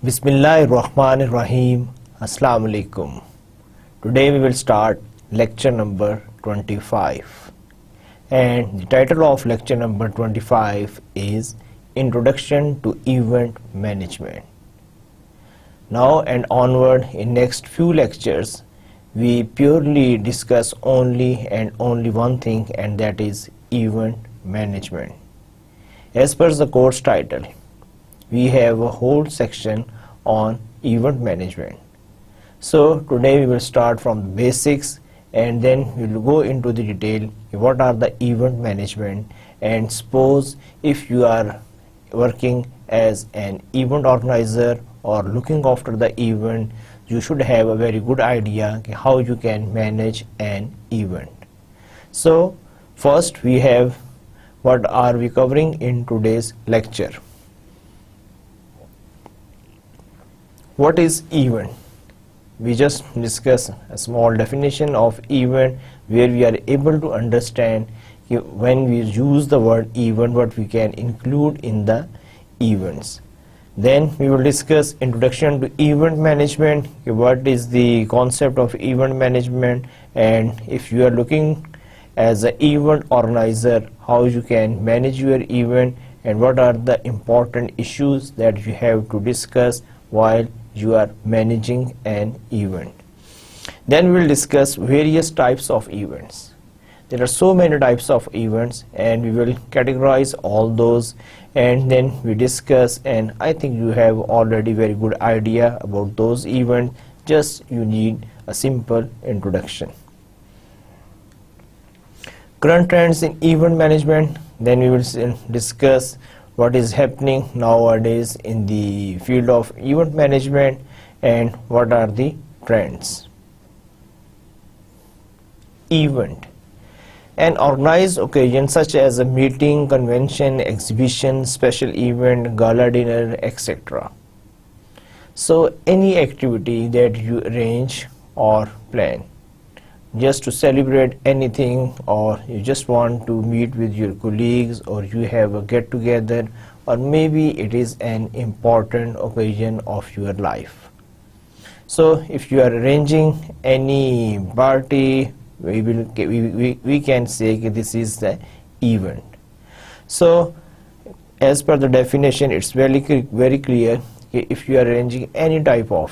Bismillahirrahmanirrahim. Assalamu alaikum. Today we will start lecture number 25. And the title of lecture number 25 is Introduction to Event Management. Now and onward in next few lectures, we purely discuss only one thing, and that is event management. As per the course title, we have a whole section on event management. So today we will start from the basics, and then we will go into the detail what are the event management. And suppose if you are working as an event organizer or looking after the event, you should have a very good idea how you can manage an event. So first we have what are we covering in today's lecture. What is event? We just discuss a small definition of event where we are able to understand when we use the word event what we can include in the events. Then we will discuss introduction to event management, what is the concept of event management, and if you are looking as an event organizer, how you can manage your event, and what are the important issues that you have to discuss while you are managing an event. Then we will discuss various types of events. There are so many types of events, and we will categorize all those, and then we discuss, and I think you have already very good idea about those events, just you need a simple introduction. Current trends in event management. Then we will discuss what is happening nowadays in the field of event management and what are the trends. Event: an organized occasion such as a meeting, convention, exhibition, special event, gala dinner, etc. So any activity that you arrange or plan just to celebrate anything, or you just want to meet with your colleagues, or you have a get together, or maybe it is an important occasion of your life. So if you are arranging any party, we can say this is the event. So as per the definition, it's very clear if you are arranging any type of,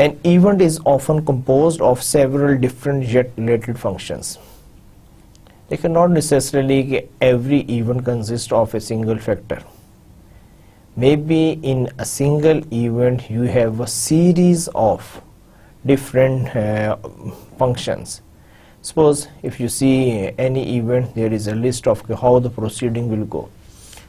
An event is often composed of several different yet related functions. They cannot necessarily every event consists of a single factor. Maybe in a single event you have a series of different functions. Suppose if you see any event, there is a list of how the proceeding will go.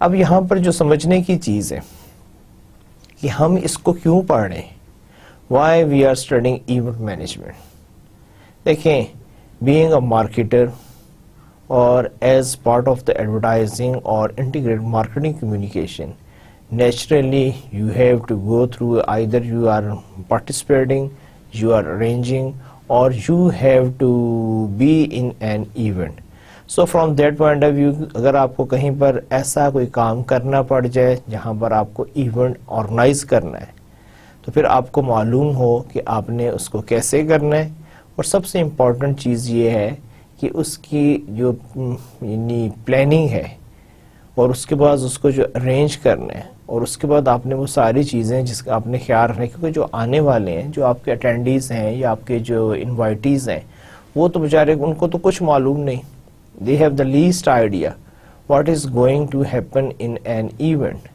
اب یہاں پر جو سمجھنے کی چیز ہے کہ ہم اس کو کیوں پڑھ رہے ہیں, why we are studying event management. دیکھیں, being a marketer or as part of the advertising or integrated marketing communication, naturally you have to go through, either you are participating, you are arranging, or you have to be in an event. So from that point of view, اگر آپ کو کہیں پر ایسا کوئی کام کرنا پڑ جائے جہاں پر آپ کو ایونٹ آرگنائز کرنا ہے, تو پھر آپ کو معلوم ہو کہ آپ نے اس کو کیسے کرنا ہے. اور سب سے امپورٹنٹ چیز یہ ہے کہ اس کی جو یعنی پلاننگ ہے, اور اس کے بعد اس کو جو ارینج کرنا ہے, اور اس کے بعد آپ نے وہ ساری چیزیں جس کا آپ نے خیال رکھنا ہے, کیونکہ جو آنے والے ہیں, جو آپ کے اٹینڈیز ہیں یا آپ کے جو انوائٹیز ہیں, وہ تو بیچارے ان کو تو کچھ معلوم نہیں. they have the least idea what is going to happen in an event.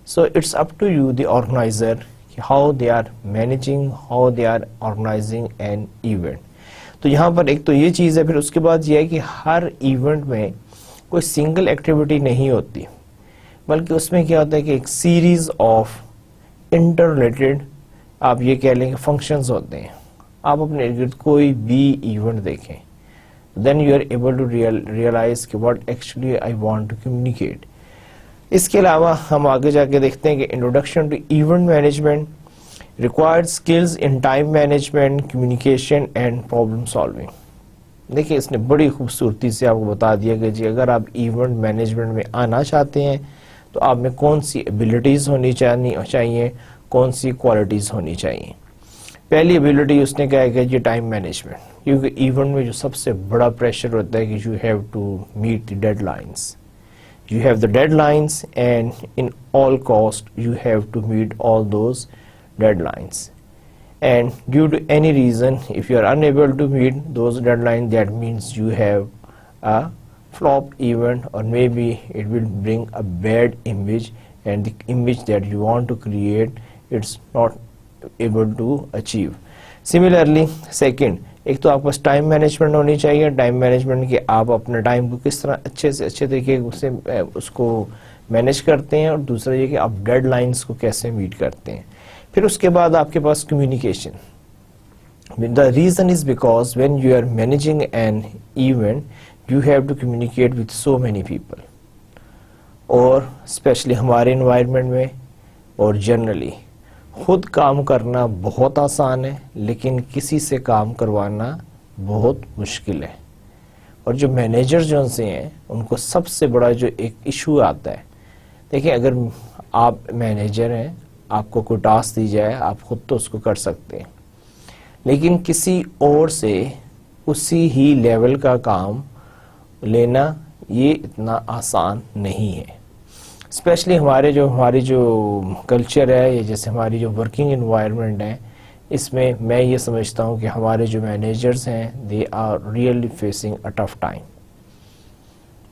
So it's up to you, the organizer, how they are managing, how they are organizing an event. تو یہاں پر ایک تو یہ چیز ہے. پھر اس کے بعد یہ ہے کہ ہر ایونٹ میں کوئی سنگل ایکٹیویٹی نہیں ہوتی, بلکہ اس میں کیا ہوتا ہے کہ ایک سیریز آف انٹر ریلیٹڈ آپ یہ کہہ لیں کہ فنکشنز ہوتے ہیں. آپ اپنے ارد گرد کوئی بھی ایونٹ دیکھیں, then you are able to realize کہ what actually I want to communicate. اس کے علاوہ ہم آگے جا کے دیکھتے ہیں کہ introduction to event management required skills in time management, communication and problem solving. دیکھیں, اس نے بڑی خوبصورتی سے آپ کو بتا دیا کہ جی اگر آپ ایونٹ مینجمنٹ میں آنا چاہتے ہیں تو آپ میں کون سی ایبلٹیز ہونی چاہیے, کون سی کوالٹیز ہونی چاہیے. پہلی ایبلٹی اس نے کہا ہے کہ یہ ٹائم مینجمنٹ, کیونکہ ایونٹ میں جو سب سے بڑا پریشر ہوتا ہے کہ you have to meet the deadlines. You have the deadlines and in all cost you have to meet all those deadlines. And due to any reason if you are unable to meet those deadline, that means you have a flop event, or maybe it will bring a bad image, and the image that you want to create, it's not able to achieve. Similarly, second, ایک تو آپ پاس time management ہونی چاہیے. Time management کہ آپ اپنے time کو کس طرح اچھے سے اچھے طریقے سے اس کو مینیج کرتے ہیں, اور دوسرا یہ کہ آپ ڈیڈ لائنس کو کیسے میٹ کرتے ہیں. پھر اس کے بعد آپ کے پاس communication. The reason is because when you are managing an event, you have to communicate with so many people. اور اسپیشلی ہمارے انوائرمنٹ میں اور جنرلی خود کام کرنا بہت آسان ہے, لیکن کسی سے کام کروانا بہت مشکل ہے. اور جو مینیجر جو سے ہیں ان کو سب سے بڑا جو ایک ایشو آتا ہے, دیکھیں اگر آپ مینیجر ہیں, آپ کو کوئی ٹاسک دی جائے آپ خود تو اس کو کر سکتے ہیں, لیکن کسی اور سے اسی ہی لیول کا کام لینا یہ اتنا آسان نہیں ہے. اسپیشلی ہماری جو کلچر ہے, یا جیسے ہماری جو ورکنگ انوائرمنٹ ہے, اس میں میں یہ سمجھتا ہوں کہ ہمارے جو مینیجرز ہیں they are really facing a tough time.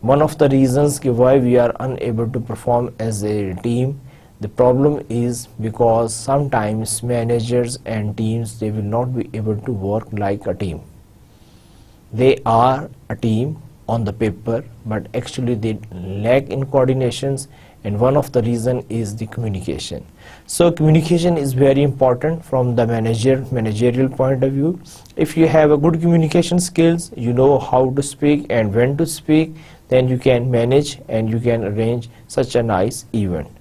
One of the reasons کہ why we are unable to perform as a team, the problem is because sometimes managers and teams, they will not be able to work like a team. They are a team on the paper, but actually they lack in coordinations, and one of the reason is the communication. So communication is very important from the managerial point of view. If you have a good communication skills, you know how to speak and when to speak, then you can manage and you can arrange such a nice event.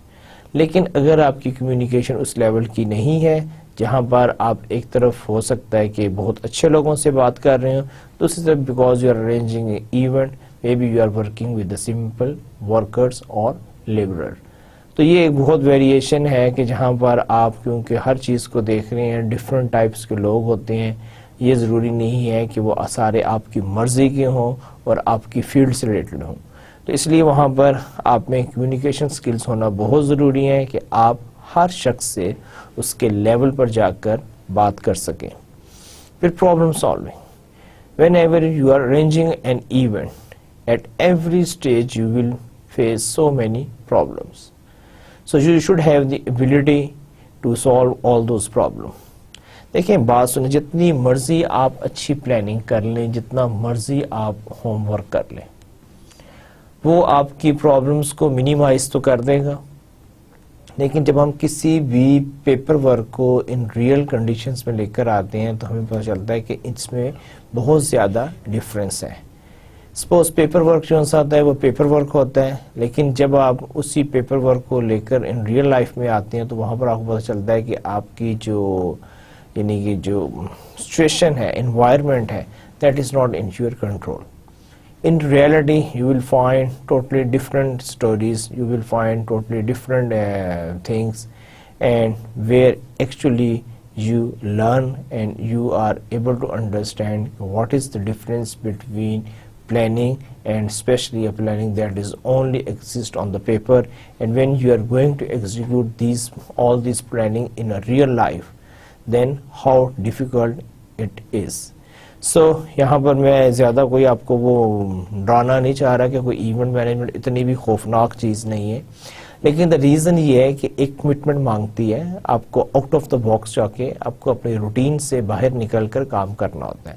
لیکن اگر آپ کی communication اس level کی نہیں ہے جہاں پر آپ ایک طرف ہو سکتا ہے کہ بہت اچھے لوگوں سے بات کر رہے ہوں, دوسری طرف because you are arranging a event, maybe you are working with the simple workers اور لیبرر. تو یہ ایک بہت ویریشن ہے کہ جہاں پر آپ کیونکہ ہر چیز کو دیکھ رہے ہیں, ڈفرینٹ ٹائپس کے لوگ ہوتے ہیں, یہ ضروری نہیں ہے کہ وہ سارے آپ کی مرضی کے ہوں اور آپ کی فیلڈ سے ریلیٹڈ ہوں. تو اس لیے وہاں پر آپ میں کمیونیکیشن سکلز ہونا بہت ضروری ہے کہ آپ ہر شخص سے اس کے لیول پر جا کر بات کر سکیں. پھر problem solving. Whenever you are arranging an event, at every stage you will face so many problems. So you should have the ability to solve all those problems. دیکھیں بات سنیں, جتنی مرضی آپ اچھی پلاننگ کر لیں, جتنا مرضی آپ ہوم ورک کر لیں, وہ آپ کی پرابلمس کو منیمائز تو کر دے گا، لیکن جب ہم کسی بھی پیپر ورک کو ان ریئل کنڈیشنز میں لے کر آتے ہیں تو ہمیں پتہ چلتا ہے کہ اس میں بہت زیادہ ڈفرینس ہے. سپوز پیپر ورک جو آتا ہے وہ پیپر ورک ہوتا ہے، لیکن جب آپ اسی پیپر ورک کو لے کر ان ریئل لائف میں آتے ہیں تو وہاں پر آپ کو پتہ چلتا ہے کہ آپ کی جو یعنی کہ جو سچویشن ہے، انوائرمنٹ ہے، that is not in your control. In reality, you will find totally different stories, you will find totally different things, and where actually you learn and you are able to understand what is the difference between planning and especially a planning that is only exist on the paper, and when you are going to execute all these planning in a real life, then how difficult it is. سو یہاں پر میں زیادہ کوئی آپ کو وہ ڈرانا نہیں چاہ رہا کہ کوئی ایونٹ مینجمنٹ اتنی بھی خوفناک چیز نہیں ہے، لیکن دا ریزن یہ ہے کہ ایک کمٹمنٹ مانگتی ہے آپ کو آؤٹ آف دا باکس جا کے آپ کو اپنے روٹین سے باہر نکل کر کام کرنا ہوتا ہے.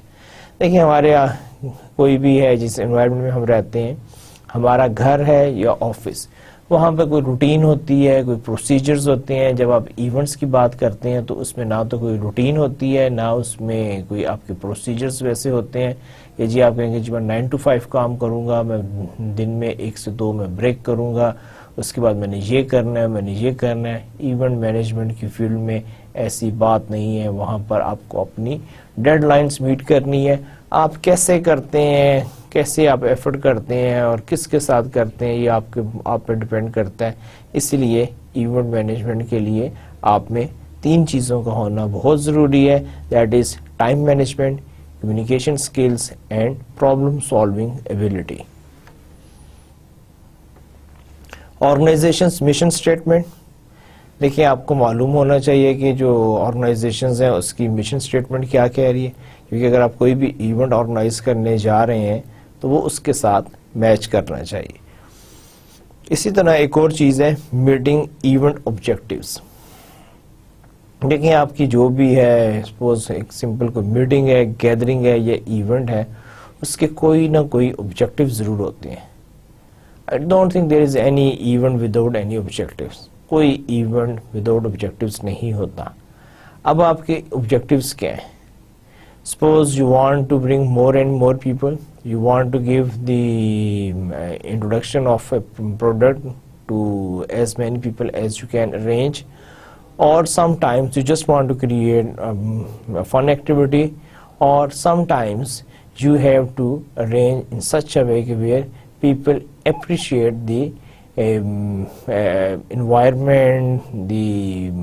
دیکھیں ہمارے کوئی بھی ہے جس انوائرمنٹ میں ہم رہتے ہیں، ہمارا گھر ہے یا آفس، وہاں پہ کوئی روٹین ہوتی ہے، کوئی پروسیجرز ہوتے ہیں. جب آپ ایونٹس کی بات کرتے ہیں تو اس میں نہ تو کوئی روٹین ہوتی ہے، نہ اس میں کوئی آپ کے پروسیجرز ویسے ہوتے ہیں کہ جی آپ کہیں گے جی میں 9 to 5 کام کروں گا، میں دن میں 1 سے 2 میں بریک کروں گا، اس کے بعد میں نے یہ کرنا ہے، میں نے یہ کرنا ہے. ایونٹ مینجمنٹ کی فیلڈ میں ایسی بات نہیں ہے. وہاں پر آپ کو اپنی ڈیڈ لائنز میٹ کرنی ہے. آپ کیسے کرتے ہیں، کیسے آپ ایفرٹ کرتے ہیں اور کس کے ساتھ کرتے ہیں، یہ آپ پہ ڈیپینڈ کرتا ہے. اسی لیے ایونٹ مینجمنٹ کے لیے آپ میں 3 چیزوں کا ہونا بہت ضروری ہے. That is time management, communication skills and problem solving ability. Organisation's mission statement, دیکھیں آپ کو معلوم ہونا چاہیے کہ جو آرگنائزیشنز ہیں اس کی مشن اسٹیٹمنٹ کیا کہہ رہی ہے، کیونکہ اگر آپ کوئی بھی ایونٹ آرگنائز کرنے جا رہے ہیں تو وہ اس کے ساتھ میچ کرنا چاہیے. اسی طرح ایک اور چیز ہے میٹنگ ایونٹ آبجیکٹیوز. دیکھیں آپ کی جو بھی ہے سپوز ایک سمپل کوئی میٹنگ ہے، گیدرنگ ہے یا ایونٹ ہے، اس کے کوئی نہ کوئی آبجیکٹیو ضرور ہوتے ہیں. I don't think there is any event without any objectives. کوئی ایونٹ وداؤٹ آبجیکٹیوز نہیں ہوتا. اب آپ کے آبجیکٹیوز کیا ہیں؟ Suppose you want to bring more and more people, you want to give the introduction of a product to as many people as you can arrange, or sometimes you just want to create a fun activity, or sometimes you have to arrange in such a way where people appreciate the environment, the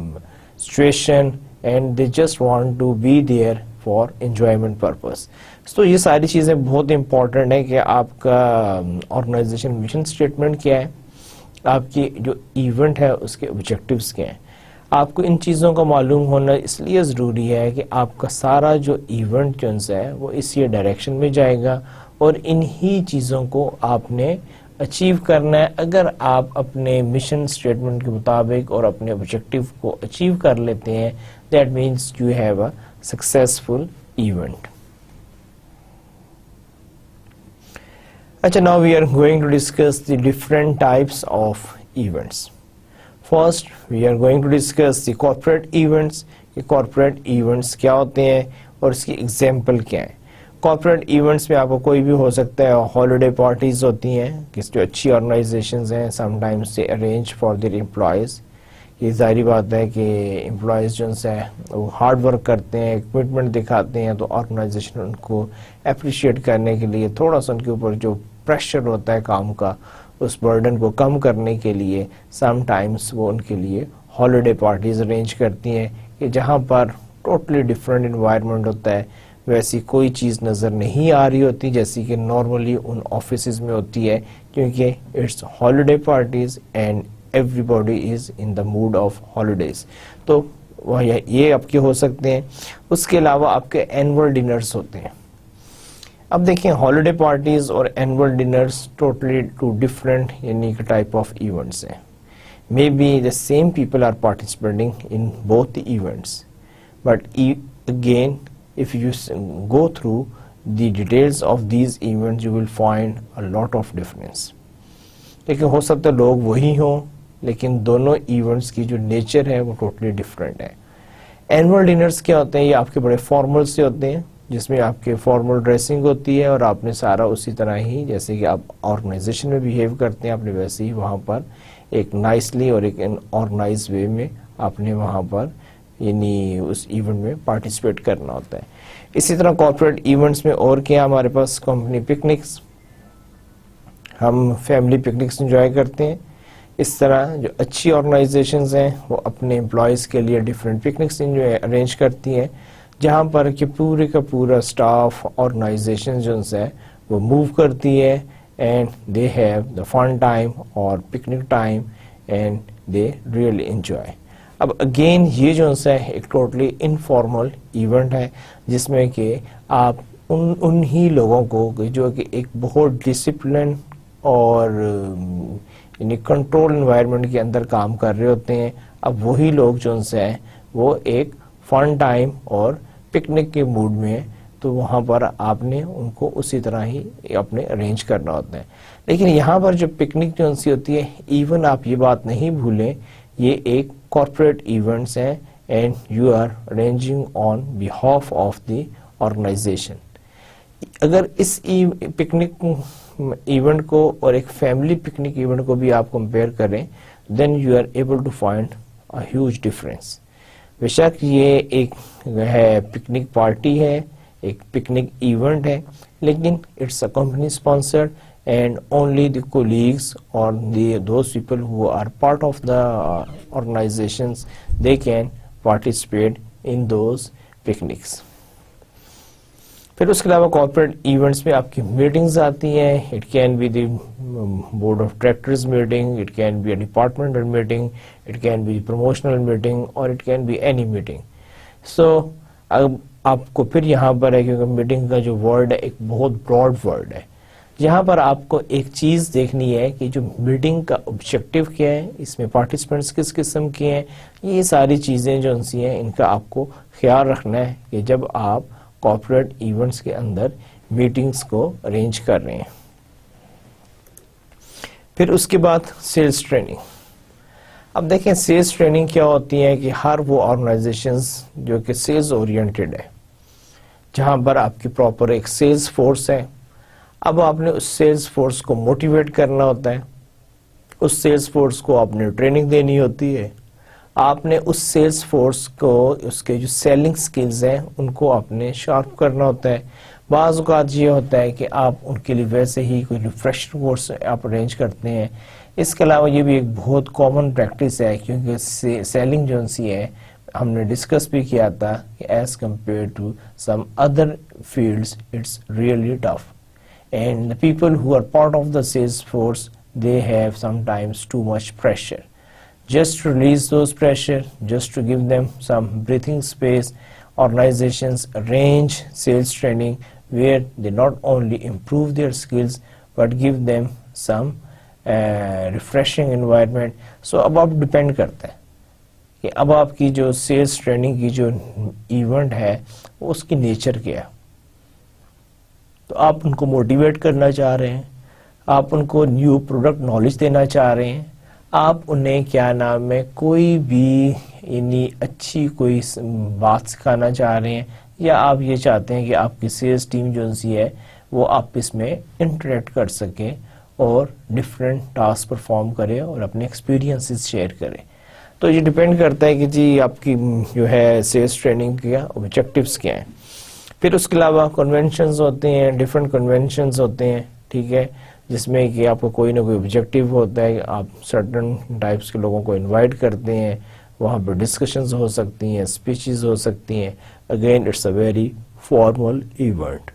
situation, and they just want to be there for enjoyment purpose. So یہ ساری چیزیں بہت important ہے کہ آپ کا organization mission statement کیا ہے، آپ کی جو ایونٹ ہے اس کے آبجیکٹیوز کیا ہیں. آپ کو ان چیزوں کا معلوم ہونا اس لیے ضروری ہے کہ آپ کا سارا جو ایونٹ ہے وہ اسی ڈائریکشن میں جائے گا اور انہی چیزوں کو آپ نے اچیو کرنا ہے. اگر آپ اپنے مشن اسٹیٹمنٹ کے مطابق اور اپنے آبجیکٹیو کو اچیو کر لیتے ہیں، that means you have a successful event. اچھا، now we are going to discuss the different types of events. First, we are going to discuss the corporate events. کہ corporate events کیا ہوتے ہیں اور اس کی ایگزامپل کیا ہے. کارپوریٹ ایونٹس میں آپ کو کوئی بھی ہو سکتا ہے. ہالیڈے پارٹیز ہوتی ہیں کس جو اچھی آرگنائزیشنز ہیں، سم ٹائمز سے ارینج فار دیئر امپلائیز. یہ ظاہری بات ہے کہ امپلائیز جو ہیں وہ ہارڈ ورک کرتے ہیں، کمٹمنٹ دکھاتے ہیں، تو آرگنائزیشن ان کو اپریشیٹ کرنے کے لیے تھوڑا سا ان کے اوپر جو پریشر ہوتا ہے کام کا، اس برڈن کو کم کرنے کے لیے سم ٹائمز وہ ان کے لیے ہالیڈے پارٹیز ارینج کرتی ہیں کہ جہاں پر ٹوٹلی ڈفرینٹ انوائرمنٹ ہوتا ہے، ویسی کوئی چیز نظر نہیں آ رہی ہوتی جیسی کہ نارملی ان آفیسز میں ہوتی ہے، کیونکہ it's holiday parties and everybody is in the mood of holidays. تو یہ آپ کے ہو سکتے ہیں. اس کے علاوہ آپ کے اینول ڈنرز ہوتے ہیں. اب دیکھیں ہالیڈے پارٹیز اور annual dinners totally two different یعنی ٹائپ آف ایونٹس ہیں. Maybe the same people are participating in both the events, but again if you go through the details of these events you will find a lot of difference. لیکن ہو سکتا ہے لوگ وہی ہوں لیکن دونوں events کی جو نیچر ہے وہ ٹوٹلی ڈفرینٹ ہے. اینول ڈنرز کیا ہوتے ہیں؟ یہ آپ کے بڑے فارمل سے ہوتے ہیں جس میں آپ کے فارمل ڈریسنگ ہوتی ہے اور آپ نے سارا اسی طرح ہی جیسے کہ آپ آرگنائزیشن میں بیہیو کرتے ہیں آپ نے ویسے ہی وہاں پر ایک نائسلی اور ایک آرگنائز وے میں آپ نے وہاں پر یعنی اس ایونٹ میں پارٹیسپیٹ کرنا ہوتا ہے. اسی طرح کارپوریٹ ایونٹس میں اور کیا ہمارے پاس کمپنی پکنکس، ہم فیملی پکنکس انجوائے کرتے ہیں. اس طرح جو اچھی آرگنائزیشنز ہیں وہ اپنے امپلائیز کے لیے ڈفرینٹ پکنکس ارینج کرتی ہیں جہاں پر کہ پورے کا پورا اسٹاف آرگنائزیشن جو ہے وہ موو کرتی ہے and they have the fun time اور picnic time and they really enjoy. اب اگین یہ جو ہے ایک ٹوٹلی انفارمل ایونٹ ہے جس میں کہ آپ انہی لوگوں کو جو کہ ایک بہت ڈسپلن اور یعنی کنٹرول انوائرمنٹ کے اندر کام کر رہے ہوتے ہیں، اب وہی لوگ جو ہے وہ ایک فن ٹائم اور پکنک کے موڈ میں ہیں تو وہاں پر آپ نے ان کو اسی طرح ہی اپنے ارینج کرنا ہوتا ہے. لیکن یہاں پر جو پکنک جو سی ہوتی ہے ایون آپ یہ بات نہیں بھولیں یہ ایک کارپوریٹ ایونٹس ہیں and you are arranging on behalf of the organisation. اگر اس پکنک ایونٹ کو اور ایک فیملی پکنک ایونٹ کو بھی آپ کمپیئر کریں then you are able to find a huge difference. بے شک یہ ایک ہے پکنک پارٹی ہے، ایک پکنک ایونٹ ہے، لیکن it's a company sponsored and only the colleagues or those people who are part of the organizations they can participate in those picnics. پھر اس کے علاوہ کارپوریٹ ایونٹس میں آپ کی میٹنگز آتی ہیں. It can be the board of directors meeting, it can be a departmental meeting, it can be promotional meeting اور it can be any meeting. So اب آپ کو پھر یہاں پر ہے کیونکہ میٹنگ کا جو ورڈ ہے ایک بہت براڈ ورڈ ہے، یہاں پر آپ کو ایک چیز دیکھنی ہے کہ جو میٹنگ کا آبجیکٹو کیا ہے، اس میں پارٹیسپینٹس کس قسم کے ہیں، یہ ساری چیزیں جو ہیں ان کا آپ کو خیال رکھنا ہے کہ جب آپ کارپوریٹ ایونٹس کے اندر میٹنگز کو ارینج کر رہے ہیں. پھر اس کے بعد سیلز ٹریننگ. اب دیکھیں سیلز ٹریننگ کیا ہوتی ہے کہ ہر وہ آرگنائزیشنز جو کہ سیلز اورینٹڈ ہے جہاں پر آپ کی پراپر ایک سیلز فورس ہے، اب آپ نے اس سیلز فورس کو موٹیویٹ کرنا ہوتا ہے، اس سیلز فورس کو آپ نے ٹریننگ دینی ہوتی ہے، آپ نے اس سیلز فورس کو اس کے جو سیلنگ سکلز ہیں ان کو آپ نے شارپ کرنا ہوتا ہے. بعض اوقات یہ ہوتا ہے کہ آپ ان کے لیے ویسے ہی کوئی ریفریشر کورس آپ ارینج کرتے ہیں. اس کے علاوہ یہ بھی ایک بہت کامن پریکٹس ہے کیونکہ سیلنگ جو سی ہے ہم نے ڈسکس بھی کیا تھا کہ as compare to some other fields it's really tough. And the people who are part of the sales force, they have sometimes too much pressure. Just to release those pressure, just to give them some breathing space, organizations arrange sales training where they not only improve their skills but give them some refreshing environment. So اب آپ depend کرتا ہے کہ اب آپ کی جو sales training کی جو ایونٹ ہے اس کی نیچر کیا ہے. تو آپ ان کو موٹیویٹ کرنا چاہ رہے ہیں، آپ ان کو نیو پروڈکٹ نالج دینا چاہ رہے ہیں، آپ انہیں کیا نام ہے کوئی بھی یعنی اچھی کوئی بات سکھانا چاہ رہے ہیں، یا آپ یہ چاہتے ہیں کہ آپ کی سیلز ٹیم جو سی ہے وہ آپس میں انٹریکٹ کر سکے اور ڈفرینٹ ٹاسک پرفارم کرے اور اپنے ایکسپیرینسز شیئر کرے. تو یہ ڈپینڈ کرتا ہے کہ جی آپ کی جو ہے سیلز ٹریننگ کا آبجیکٹیوز کیا ہیں. پھر اس کے علاوہ کنونشنز ہوتے ہیں، ڈفرینٹ کنونشنز ہوتے ہیں، ٹھیک ہے، جس میں کہ آپ کو کوئی نہ کوئی آبجیکٹیو ہوتا ہے. آپ سرٹن ٹائپس کے لوگوں کو انوائٹ کرتے ہیں، وہاں پہ ڈسکشنز ہو سکتی ہیں، اسپیچز ہو سکتی ہیں. Again it's a very formal event.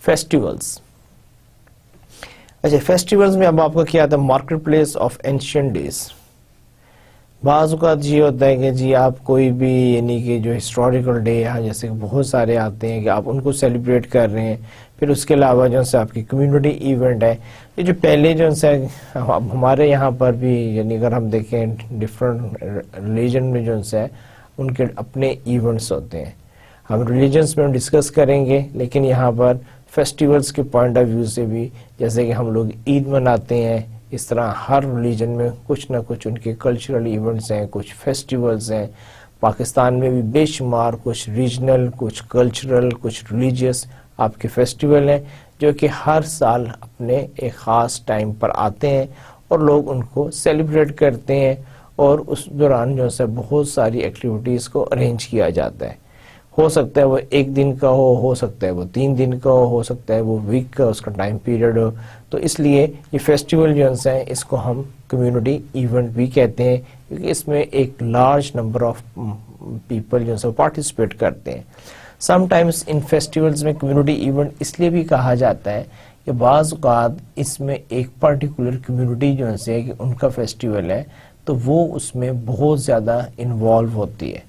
Festivals. اچھا فیسٹیولز میں اب آپ کا کیا آتا ہے؟ Marketplace of ancient days. بعض اوقات یہ ہوتا ہے کہ جی آپ کوئی بھی یعنی کہ جو ہسٹوریکل ڈے ہے جیسے کہ بہت سارے آتے ہیں کہ آپ ان کو سیلیبریٹ کر رہے ہیں. پھر اس کے علاوہ جو ہے آپ کی کمیونٹی ایونٹ ہے. یہ جو پہلے جو ہے ہمارے یہاں پر بھی یعنی اگر ہم دیکھیں ڈفرینٹ ریلیجن میں جو ہے ان کے اپنے ایونٹس ہوتے ہیں. ہم ریلیجنس میں ڈسکس کریں گے لیکن یہاں پر فیسٹیولز کے پوائنٹ آف ویو سے بھی، جیسے کہ ہم لوگ عید مناتے ہیں، اس طرح ہر ریلیجن میں کچھ نہ کچھ ان کے کلچرل ایونٹس ہیں، کچھ فیسٹیولز ہیں. پاکستان میں بھی بے شمار کچھ ریجنل، کچھ کلچرل، کچھ ریلیجیس آپ کے فیسٹیول ہیں جو کہ ہر سال اپنے ایک خاص ٹائم پر آتے ہیں اور لوگ ان کو سیلیبریٹ کرتے ہیں، اور اس دوران جو ہے بہت ساری ایکٹیویٹیز کو ارینج کیا جاتا ہے. ہو سکتا ہے وہ ایک دن کا ہو سکتا ہے وہ 3 دن کا ہو سکتا ہے وہ ویک کا اس کا ٹائم پیریڈ ہو. تو اس لیے یہ فیسٹیول جو ہیں اس کو ہم کمیونٹی ایونٹ بھی کہتے ہیں، کیونکہ اس میں ایک لارج نمبر آف پیپل جو ہے پارٹیسپیٹ کرتے ہیں. سم ٹائمز ان فیسٹیولز میں کمیونٹی ایونٹ اس لیے بھی کہا جاتا ہے کہ بعض اوقات اس میں ایک پرٹیکولر کمیونٹی جو ہے کہ ان کا فیسٹیول ہے تو وہ اس میں بہت زیادہ انوالو ہوتی ہے.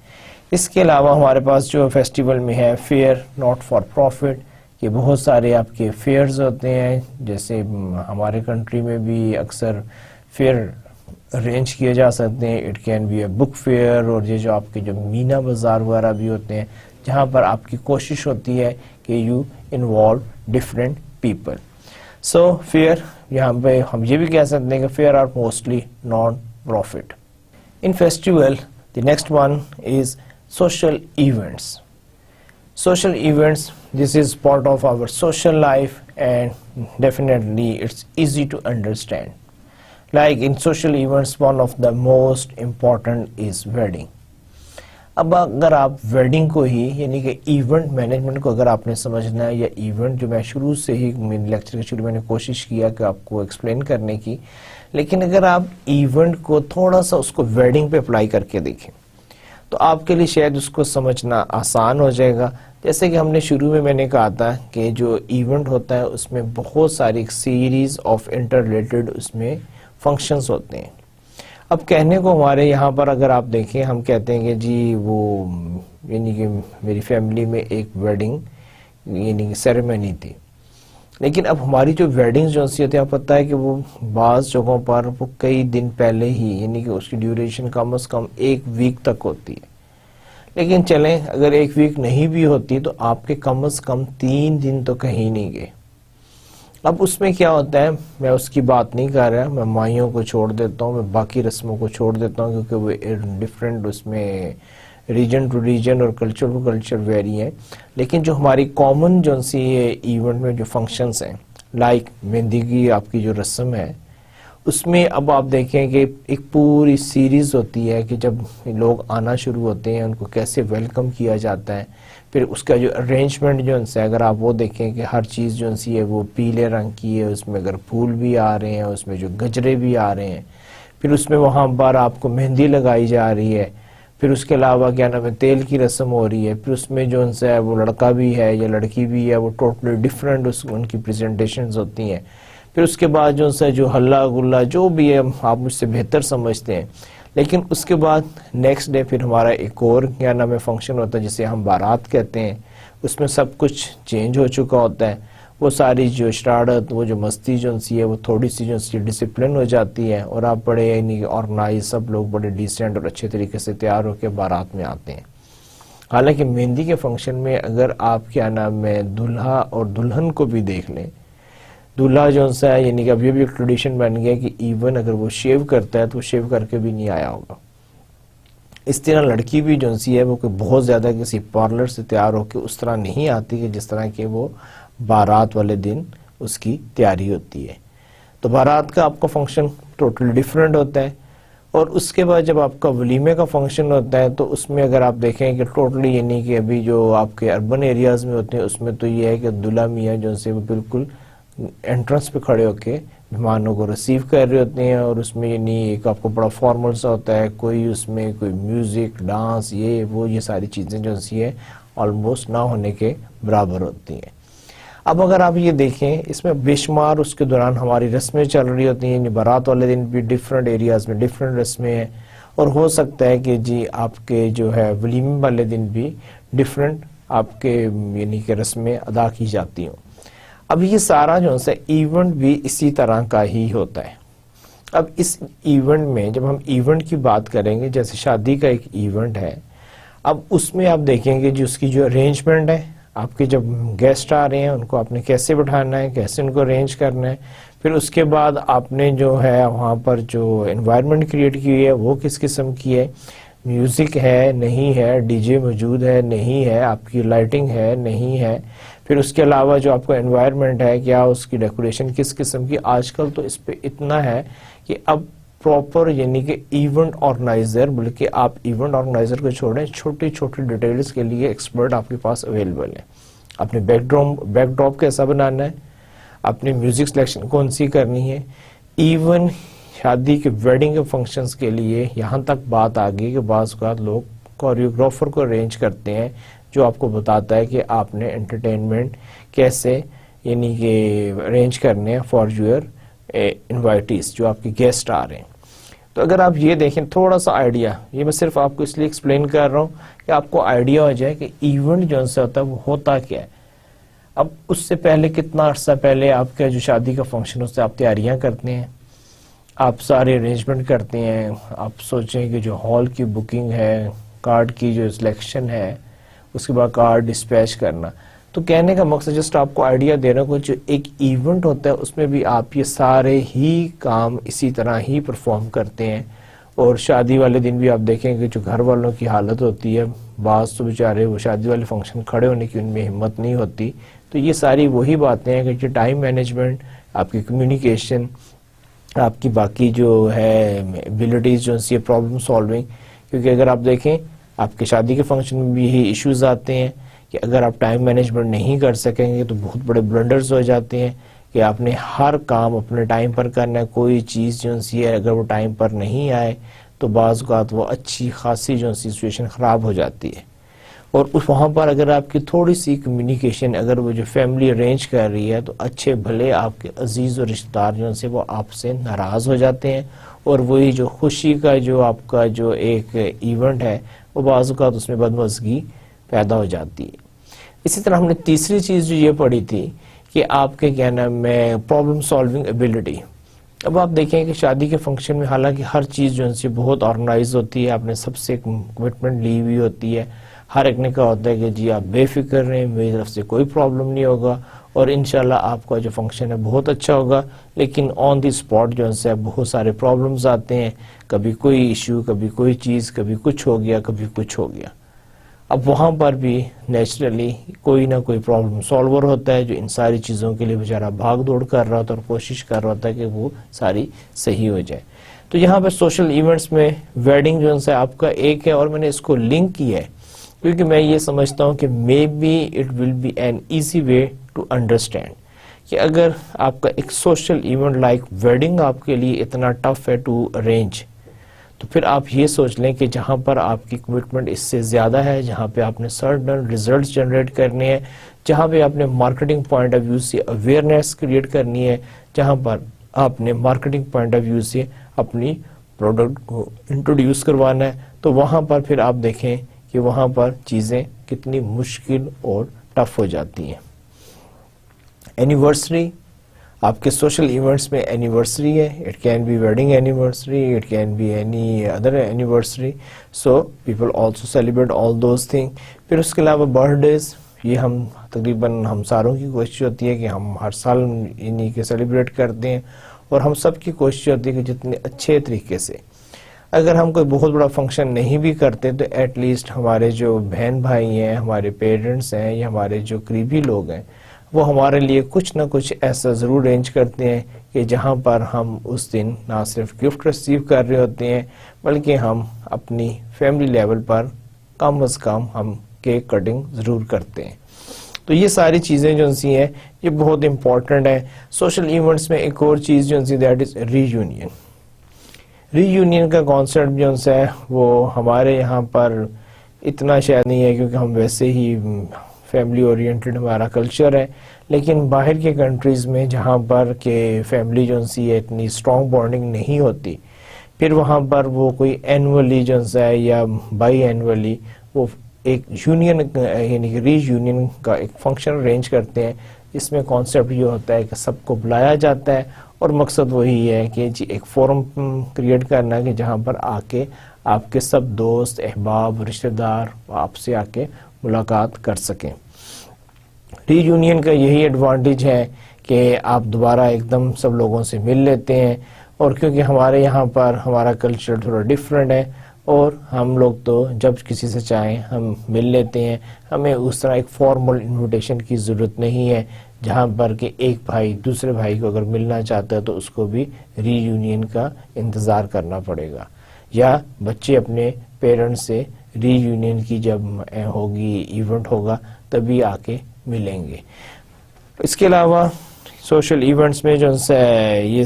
اس کے علاوہ ہمارے پاس جو فیسٹیول میں ہے فیئر ناٹ فار پروفٹ، کہ بہت سارے آپ کے فیئرز ہوتے ہیں، جیسے ہمارے کنٹری میں بھی اکثر فیئر ارینج کیے جا سکتے ہیں. It can be a book fair, اور یہ جو آپ کے جو مینا بازار وغیرہ بھی ہوتے ہیں جہاں پر آپ کی کوشش ہوتی ہے کہ you involve different people. So fair, یہاں پہ ہم یہ بھی کہہ سکتے ہیں کہ fair are mostly nonprofit. In festival the next one is social events. Social events, this is part of our social life and definitely it's easy to understand. Like in social events, one of the most important is wedding. اب اگر آپ wedding کو ہی یعنی کہ event management کو اگر آپ نے سمجھنا ہے، یا ایونٹ جو میں شروع سے ہی لیکچر کے شروع میں نے کوشش کیا کہ آپ کو ایکسپلین کرنے کی، لیکن اگر آپ ایونٹ کو تھوڑا سا اس کو ویڈنگ پہ اپلائی کر کے دیکھیں تو آپ کے لیے شاید اس کو سمجھنا آسان ہو جائے گا. جیسے کہ ہم نے شروع میں نے کہا تھا کہ جو ایونٹ ہوتا ہے اس میں بہت ساری سیریز آف انٹر ریلیٹڈ اس میں فنکشنز ہوتے ہیں. اب کہنے کو ہمارے یہاں پر اگر آپ دیکھیں ہم کہتے ہیں کہ جی وہ یعنی کہ میری فیملی میں ایک ویڈنگ یعنی کہ سیریمنی تھی، لیکن اب ہماری جو ویڈنگ جو ہوتی ہے آپ پتہ ہے کہ وہ بعض جگہوں پر وہ کئی دن پہلے ہی یعنی کہ اس کی ڈیوریشن کم از کم 1 ویک تک ہوتی ہے. لیکن چلیں اگر 1 ویک نہیں بھی ہوتی تو آپ کے کم از کم 3 دن تو کہیں نہیں گئے. اب اس میں کیا ہوتا ہے، میں اس کی بات نہیں کر رہا، میں مائیوں کو چھوڑ دیتا ہوں، میں باقی رسموں کو چھوڑ دیتا ہوں کیونکہ وہ ڈفرینٹ اس میں ریجن ٹو ریجن اور کلچر ٹو کلچر ویری ہیں. لیکن جو ہماری کامن جو سی ایونٹ میں جو فنکشنز ہیں، لائک مہندی کی آپ کی جو رسم ہے، اس میں اب آپ دیکھیں کہ ایک پوری سیریز ہوتی ہے کہ جب لوگ آنا شروع ہوتے ہیں ان کو کیسے ویلکم کیا جاتا ہے. پھر اس کا جو ارینجمنٹ جو ان سے اگر آپ وہ دیکھیں کہ ہر چیز جو ان سی ہے وہ پیلے رنگ کی ہے، اس میں اگر پھول بھی آ رہے ہیں، اس میں جو گجرے بھی آ رہے ہیں، پھر اس میں وہاں پر آپ کو مہندی لگائی جا رہی ہے، پھر اس کے علاوہ کیا نام ہے تیل کی رسم ہو رہی ہے، پھر اس میں جو ان سے ہے وہ لڑکا بھی ہے یا لڑکی بھی ہے، وہ ٹوٹلی ڈفرینٹ ان کی پریزنٹیشنز ہوتی ہیں. پھر اس کے بعد جو ان سے جو ہلا گلا جو بھی ہے آپ مجھ سے بہتر سمجھتے ہیں. لیکن اس کے بعد نیکسٹ ڈے پھر ہمارا ایک اور کیا نام ہے فنکشن ہوتا ہے جسے ہم بارات کہتے ہیں. اس میں سب کچھ چینج ہو چکا ہوتا ہے، وہ ساری جو شرارت وہ جو مستی جو سی ہے وہ تھوڑی سی جو سی ڈسپلن ہو جاتی ہے، اور آپ بڑے یعنی آرگنائز سب لوگ بڑے ڈیسنٹ اور اچھے طریقے سے تیار ہو کے بارات میں آتے ہیں. حالانکہ مہندی کے فنکشن میں اگر آپ کیا نام ہے دلہا اور دلہن کو بھی دیکھ لیں، دلہا جو سا ہے یعنی کہ اب یہ بھی ایک ٹریڈیشن بن گیا کہ ایون اگر وہ شیو کرتا ہے تو وہ شیو کر کے بھی نہیں آیا ہوگا. اس طرح لڑکی بھی جو سی ہے وہ بہت زیادہ کسی پارلر سے تیار ہو کے اس طرح نہیں آتی کہ جس طرح کہ وہ بارات والے دن اس کی تیاری ہوتی ہے. تو بارات کا آپ کا فنکشن ٹوٹل ڈیفرنٹ ہوتا ہے. اور اس کے بعد جب آپ کا ولیمے کا فنکشن ہوتا ہے تو اس میں اگر آپ دیکھیں کہ ٹوٹلی یعنی کہ ابھی جو آپ کے اربن ایریاز میں ہوتے ہیں اس میں تو یہ ہے کہ دلہا میاں جو سے وہ بالکل انٹرنس پہ کھڑے ہو کے مہمانوں کو ریسیو کر رہے ہوتے ہیں، اور اس میں یعنی ایک آپ کو بڑا فارمل سا ہوتا ہے، کوئی اس میں کوئی میوزک ڈانس یہ ساری چیزیں جو سی ہے آلموسٹ نہ ہونے کے برابر ہوتی ہیں. اب اگر آپ یہ دیکھیں اس میں بے شمار اس کے دوران ہماری رسمیں چل رہی ہوتی ہیں. بارات والے دن بھی ڈفرینٹ ایریاز میں ڈفرینٹ رسمیں ہیں، اور ہو سکتا ہے کہ جی آپ کے جو ہے ولیمے والے دن بھی ڈفرینٹ آپ کے یعنی کہ رسمیں ادا کی جاتی ہوں. اب یہ سارا جو ہے ایونٹ بھی اسی طرح کا ہی ہوتا ہے. اب اس ایونٹ میں جب ہم ایونٹ کی بات کریں گے، جیسے شادی کا ایک ایونٹ ہے، اب اس میں آپ دیکھیں گے جو اس کی جو ارینجمنٹ ہے، آپ کے جب گیسٹ آ رہے ہیں ان کو آپ نے کیسے بٹھانا ہے, کیسے ان کو ارینج کرنا ہے. پھر اس کے بعد آپ نے جو ہے وہاں پر جو انوائرمنٹ کریٹ کی ہوئی ہے وہ کس قسم کی ہے, میوزک ہے نہیں ہے, ڈی جے موجود ہے نہیں ہے, آپ کی لائٹنگ ہے نہیں ہے. پھر اس کے علاوہ جو آپ کا انوائرمنٹ ہے کیا اس کی ڈیکوریشن کس قسم کی. آج کل تو اس پہ اتنا ہے کہ اب پراپر یعنی کہ ایونٹ آرگنائزر, بلکہ آپ ایونٹ آرگنائزر کو چھوڑیں, چھوٹی چھوٹی ڈیٹیلز کے لیے ایکسپرٹ آپ کے پاس اویلیبل ہے. اپنے بیک ڈراپ کیسا بنانا ہے, اپنی میوزک سلیکشن کون سی کرنی ہے, ایون شادی کے ویڈنگ کے فنکشنز کے لیے یہاں تک بات آ گئی کہ بعض اوقات لوگ کوریوگرافر کو ارینج کرتے ہیں جو آپ کو بتاتا ہے کہ آپ نے انٹرٹینمنٹ کیسے یعنی کہ ارینج کرنے ہیں فار یور انوائٹیز, جو آپ کے گیسٹ آ رہے ہیں. تو اگر آپ یہ دیکھیں تھوڑا سا آئیڈیا, یہ میں صرف آپ کو اس لیے ایکسپلین کر رہا ہوں کہ آپ کو آئیڈیا ہو جائے کہ ایونٹ جو سے ہوتا ہے وہ ہوتا کیا ہے. اب اس سے پہلے کتنا عرصہ پہلے آپ کا جو شادی کا فنکشن اس سے آپ تیاریاں کرتے ہیں, آپ سارے ارینجمنٹ کرتے ہیں, آپ سوچیں کہ جو ہال کی بکنگ ہے, کارڈ کی جو سلیکشن ہے, اس کے بعد کارڈ ڈسپیچ کرنا. تو کہنے کا مقصد جسٹ آپ کو آئیڈیا دے رہا ہوں کہ جو ایک ایونٹ ہوتا ہے اس میں بھی آپ یہ سارے ہی کام اسی طرح ہی پرفارم کرتے ہیں. اور شادی والے دن بھی آپ دیکھیں کہ جو گھر والوں کی حالت ہوتی ہے, بعض تو بیچارے وہ شادی والے فنکشن کھڑے ہونے کی ان میں ہمت نہیں ہوتی. تو یہ ساری وہی باتیں ہیں کہ جو ٹائم مینجمنٹ, آپ کی کمیونیکیشن, آپ کی باقی جو ہے ایبلٹیز جو سی پرابلم سالونگ. کیونکہ اگر آپ دیکھیں آپ کے شادی کے فنکشن میں بھی یہی ایشوز آتے ہیں کہ اگر آپ ٹائم مینجمنٹ نہیں کر سکیں گے تو بہت بڑے بلنڈرز ہو جاتے ہیں کہ آپ نے ہر کام اپنے ٹائم پر کرنا ہے. کوئی چیز جو سی ہے اگر وہ ٹائم پر نہیں آئے تو بعض اوقات وہ اچھی خاصی جو سی سچویشن خراب ہو جاتی ہے. اور اس وہاں پر اگر آپ کی تھوڑی سی کمیونیکیشن, اگر وہ جو فیملی ارینج کر رہی ہے تو اچھے بھلے آپ کے عزیز اور رشتہ دار جو سے وہ آپ سے ناراض ہو جاتے ہیں, اور وہی جو خوشی کا جو آپ کا جو ایک ایونٹ ہے وہ بعض اوقات اس میں بدمزگی پیدا ہو جاتی ہے. اسی طرح ہم نے تیسری چیز جو یہ پڑھی تھی کہ آپ کے کیا نام میں پرابلم سالونگ ایبلٹی. اب آپ دیکھیں کہ شادی کے فنکشن میں حالانکہ ہر چیز جو ہے بہت آرگنائز ہوتی ہے, آپ نے سب سے کمٹمنٹ لی ہوئی ہوتی ہے, ہر ایک نے کہا ہوتا ہے کہ جی آپ بے فکر رہیں, میری طرف سے کوئی پرابلم نہیں ہوگا اور انشاءاللہ آپ کا جو فنکشن ہے بہت اچھا ہوگا. لیکن آن دی اسپاٹ جو ہے بہت سارے پرابلمز آتے ہیں, کبھی کوئی ایشو, کبھی کوئی چیز, کبھی کچھ ہو گیا, کبھی کچھ ہو گیا. اب وہاں پر بھی نیچرلی کوئی نہ کوئی پرابلم سالور ہوتا ہے جو ان ساری چیزوں کے لیے بیچارہ بھاگ دوڑ کر رہا ہوتا ہے اور کوشش کر رہا ہوتا ہے کہ وہ ساری صحیح ہو جائے. تو یہاں پہ سوشل ایونٹس میں ویڈنگ جو ہے آپ کا ایک ہے, اور میں نے اس کو لنک کیا ہے کیونکہ میں یہ سمجھتا ہوں کہ maybe it will be an easy way to understand کہ اگر آپ کا ایک سوشل ایونٹ لائک ویڈنگ آپ کے لیے اتنا ٹف ہے ٹو ارینج, تو پھر آپ یہ سوچ لیں کہ جہاں پر آپ کی کمٹمنٹ اس سے زیادہ ہے, جہاں پہ آپ نے سرٹن ریزلٹس جنریٹ کرنے ہیں, جہاں پہ آپ نے مارکیٹنگ پوائنٹ آف ویو سے اویئرنیس کریٹ کرنی ہے, جہاں پر آپ نے مارکیٹنگ پوائنٹ آف ویو سے اپنی پروڈکٹ کو انٹروڈیوس کروانا ہے, تو وہاں پر پھر آپ دیکھیں کہ وہاں پر چیزیں کتنی مشکل اور ٹف ہو جاتی ہیں. اینیورسری, آپ کے سوشل ایونٹس میں اینیورسری ہے, it can be wedding anniversary, it can be any other anniversary, so people also celebrate all those thing. پھر اس کے علاوہ برتھ ڈیز, یہ ہم تقریباً ہم ساروں کی کوشش ہوتی ہے کہ ہم ہر سال انہی کے سیلیبریٹ کرتے ہیں, اور ہم سب کی کوشش ہوتی ہے کہ جتنے اچھے طریقے سے, اگر ہم کوئی بہت بڑا فنکشن نہیں بھی کرتے تو ایٹ لیسٹ ہمارے جو بہن بھائی ہیں, ہمارے پیرنٹس ہیں, یا ہمارے جو قریبی لوگ ہیں, وہ ہمارے لیے کچھ نہ کچھ ایسا ضرور ارینج کرتے ہیں کہ جہاں پر ہم اس دن نہ صرف گفٹ ریسیو کر رہے ہوتے ہیں بلکہ ہم اپنی فیملی لیول پر کم از کم ہم کیک کٹنگ ضرور کرتے ہیں. تو یہ ساری چیزیں جو سی ہیں یہ بہت امپورٹنٹ ہے. سوشل ایونٹس میں ایک اور چیز جو see that is reunion. Reunion کا کانسیپٹ جو ہے وہ ہمارے یہاں پر اتنا شاید نہیں ہے کیونکہ ہم ویسے ہی فیملی اورینٹڈ ہمارا کلچر ہے, لیکن باہر کے کنٹریز میں جہاں پر کہ فیملی جو سی ہے اتنی اسٹرانگ بانڈنگ نہیں ہوتی, پھر وہاں پر وہ کوئی اینولی جو ہے یا بائی اینولی وہ ایک یونین یعنی کہ ری یونین کا ایک فنکشن ارینج کرتے ہیں, جس میں کانسیپٹ یہ ہوتا ہے کہ سب کو بلایا جاتا ہے اور مقصد وہی ہے کہ جی ایک فورم کریٹ کرنا ہے کہ جہاں پر آ کے آپ کے سب دوست احباب رشتہ دار آپ سے آ کے ملاقات کر سکیں. ری یونین کا یہی ایڈوانٹیج ہے کہ آپ دوبارہ ایک دم سب لوگوں سے مل لیتے ہیں، اور کیونکہ ہمارے یہاں پر ہمارا کلچر تھوڑا ڈفرینٹ ہے، اور ہم لوگ تو جب کسی سے چاہیں ہم مل لیتے ہیں، ہمیں اس طرح ایک فارمل انویٹیشن کی ضرورت نہیں ہے جہاں پر کہ ایک بھائی دوسرے بھائی کو اگر ملنا چاہتا ہے تو اس کو بھی ری یونین کا انتظار کرنا پڑے گا، یا بچے اپنے پیرنٹس سے ری یونین کی جب ہوگی ایونٹ ہوگا تبھی آ کے ملیں گے۔ اس کے علاوہ سوشل ایونٹس میں جو یہ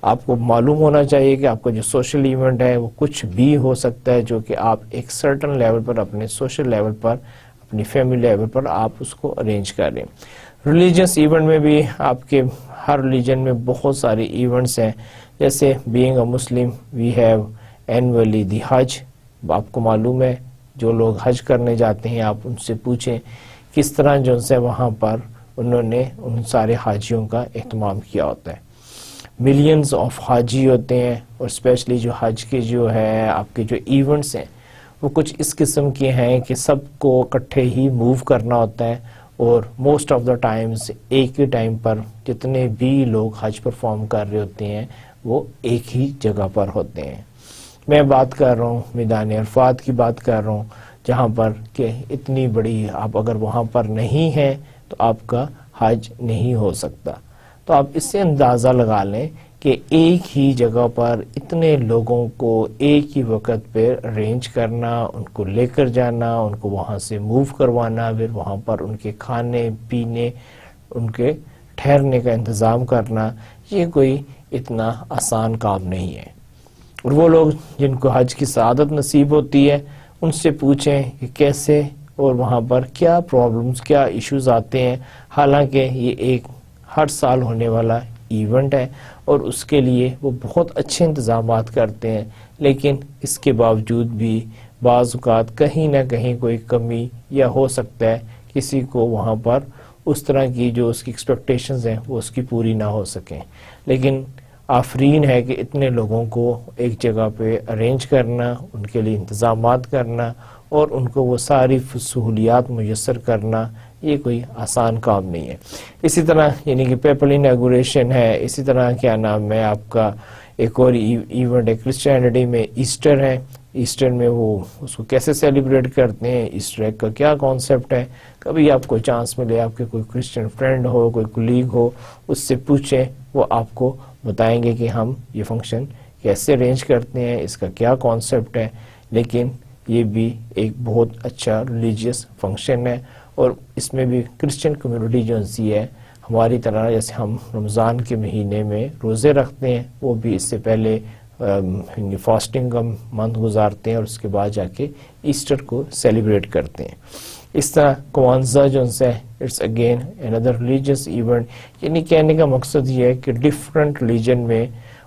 آپ کو معلوم ہونا چاہیے کہ آپ کا جو سوشل ایونٹ ہے وہ کچھ بھی ہو سکتا ہے جو کہ آپ ایک سرٹن لیول پر اپنے سوشل لیول پر اپنی فیملی لیول پر آپ اس کو ارینج کریں۔ ریلیجیس ایونٹ میں بھی آپ کے ہر ریلیجن میں بہت سارے ایونٹس ہیں، جیسے being a Muslim we have annually the Hajj, آپ کو معلوم ہے جو لوگ حج کرنے جاتے ہیں آپ ان سے پوچھیں کس طرح جو سے وہاں پر انہوں نے ان سارے حاجیوں کا اہتمام کیا ہوتا ہے۔ ملینز آف حاجی ہوتے ہیں، اور اسپیشلی جو حج کے جو ہے آپ کے جو ایونٹس ہیں وہ کچھ اس قسم کے ہیں کہ سب کو اکٹھے ہی موو کرنا ہوتا ہے، اور موسٹ آف دا ٹائمز ایک ہی ٹائم پر جتنے بھی لوگ حج پرفارم کر رہے ہوتے ہیں وہ ایک ہی جگہ پر ہوتے ہیں۔ میں بات کر رہا ہوں میدان عرفات کی بات کر رہا ہوں، جہاں پر کہ اتنی بڑی آپ اگر وہاں پر نہیں ہیں تو آپ کا حج نہیں ہو سکتا۔ تو آپ اس سے اندازہ لگا لیں کہ ایک ہی جگہ پر اتنے لوگوں کو ایک ہی وقت پہ ارینج کرنا، ان کو لے کر جانا، ان کو وہاں سے موو کروانا، پھر وہاں پر ان کے کھانے پینے ان کے ٹھہرنے کا انتظام کرنا، یہ کوئی اتنا آسان کام نہیں ہے۔ اور وہ لوگ جن کو حج کی سعادت نصیب ہوتی ہے ان سے پوچھیں کہ کیسے اور وہاں پر کیا پرابلمز کیا ایشوز آتے ہیں، حالانکہ یہ ایک ہر سال ہونے والا ایونٹ ہے اور اس کے لیے وہ بہت اچھے انتظامات کرتے ہیں، لیکن اس کے باوجود بھی بعض اوقات کہیں نہ کہیں کوئی کمی یا ہو سکتا ہے کسی کو وہاں پر اس طرح کی جو اس کی ایکسپیکٹیشنز ہیں وہ اس کی پوری نہ ہو سکیں، لیکن آفرین ہے کہ اتنے لوگوں کو ایک جگہ پہ ارینج کرنا، ان کے لیے انتظامات کرنا اور ان کو وہ ساری سہولیات میسر کرنا، یہ کوئی آسان کام نہیں ہے۔ اسی طرح یعنی کہ پیپل اناگوریشن ہے، اسی طرح کیا نام ہے آپ کا ایک اور ایونٹ ہے کرسچینٹی میں ایسٹر ہے۔ ایسٹر میں وہ اس کو کیسے سیلیبریٹ کرتے ہیں، ایسٹر ایگ کا کیا کانسیپٹ ہے، کبھی آپ کو چانس ملے آپ کے کوئی کرسچن فرینڈ ہو، کوئی کولیگ ہو، اس سے پوچھیں، وہ آپ کو بتائیں گے کہ ہم یہ فنکشن کیسے ارینج کرتے ہیں، اس کا کیا کانسیپٹ ہے۔ لیکن یہ بھی ایک بہت اچھا ریلیجیس فنکشن ہے، اور اس میں بھی کرسچن کمیونٹی جو سی ہے ہماری طرح، جیسے ہم رمضان کے مہینے میں روزے رکھتے ہیں، وہ بھی اس سے پہلے فاسٹنگ کا منتھ گزارتے ہیں اور اس کے بعد جا کے ایسٹر کو سیلیبریٹ کرتے ہیں۔ اس طرح کوانزا جو ہے it's again another religious event, یعنی کہنے کا مقصد یہ ہے کہ ڈفرینٹ ریلیجن میں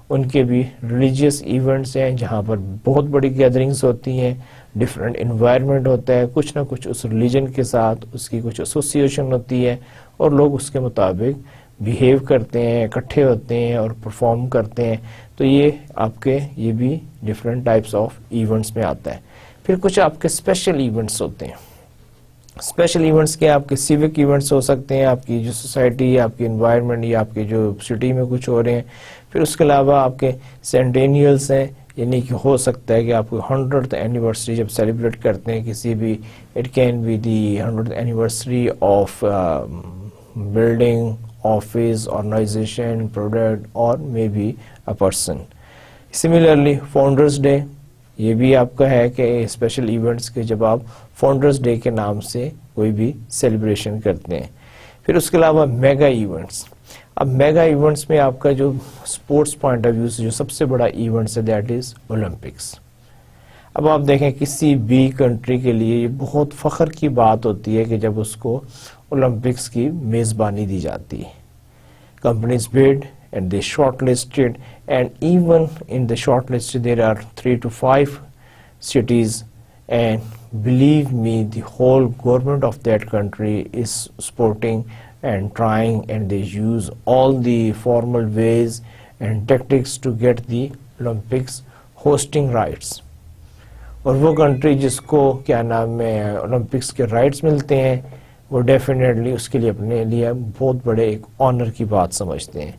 ان کے بھی ریلیجیس ایونٹس ہیں جہاں پر بہت بڑی گیدرنگز ہوتی ہیں، ڈفرینٹ انوائرمنٹ ہوتا ہے، کچھ نہ کچھ اس ریلیجن کے ساتھ اس کی کچھ ایسوسیشن ہوتی ہے اور لوگ اس کے مطابق بیہیو کرتے ہیں، اکٹھے ہوتے ہیں اور پرفارم کرتے ہیں۔ تو یہ آپ کے یہ بھی ڈفرینٹ ٹائپس آف ایونٹس میں آتا ہے۔ پھر کچھ آپ کے اسپیشل ایونٹس ہوتے ہیں۔ اسپیشل ایونٹس کے آپ کے سیوک ایونٹس ہو سکتے ہیں، آپ کی جو سوسائٹی، آپ کی انوائرمنٹ یا آپ کے جو سٹی میں کچھ ہو رہے ہیں۔ پھر اس کے علاوہ آپ کے سینٹینیلس ہیں، یعنی کہ ہو سکتا ہے کہ آپ کو 100th اینیورسری جب سیلیبریٹ کرتے ہیں کسی بھی، it can be the 100th anniversary of building, office, organization, product اور مے be a person. Similarly founders day, یہ بھی آپ کا ہے کہ اسپیشل ایونٹس کے جب آپ فاؤنڈرز ڈے کے نام سے کوئی بھی سیلیبریشن کرتے ہیں۔ پھر اس کے علاوہ میگا ایونٹس۔ اب میگا ایونٹس میں آپ کا جو اسپورٹس پوائنٹ آف ویو سے جو سب سے بڑا ایونٹس ہے دیٹ از اولمپکس۔ اب آپ دیکھیں کسی بھی کنٹری کے لیے یہ بہت فخر کی بات ہوتی ہے کہ جب اس کو اولمپکس کی میزبانی دی جاتی ہے۔ کمپنیز بid and they shortlisted, and even in the shortlist there are 3 to 5 cities, and believe me the whole government of that country is supporting and trying, and they use all the formal ways and tactics to get the Olympics hosting rights. اور وہ country جس کو کیا نام ہے Olympics کے rights ملتے ہیں وہ ڈیفینیٹلی اس کے لیے اپنے لیے بہت بڑے ایک آنر کی بات سمجھتے ہیں.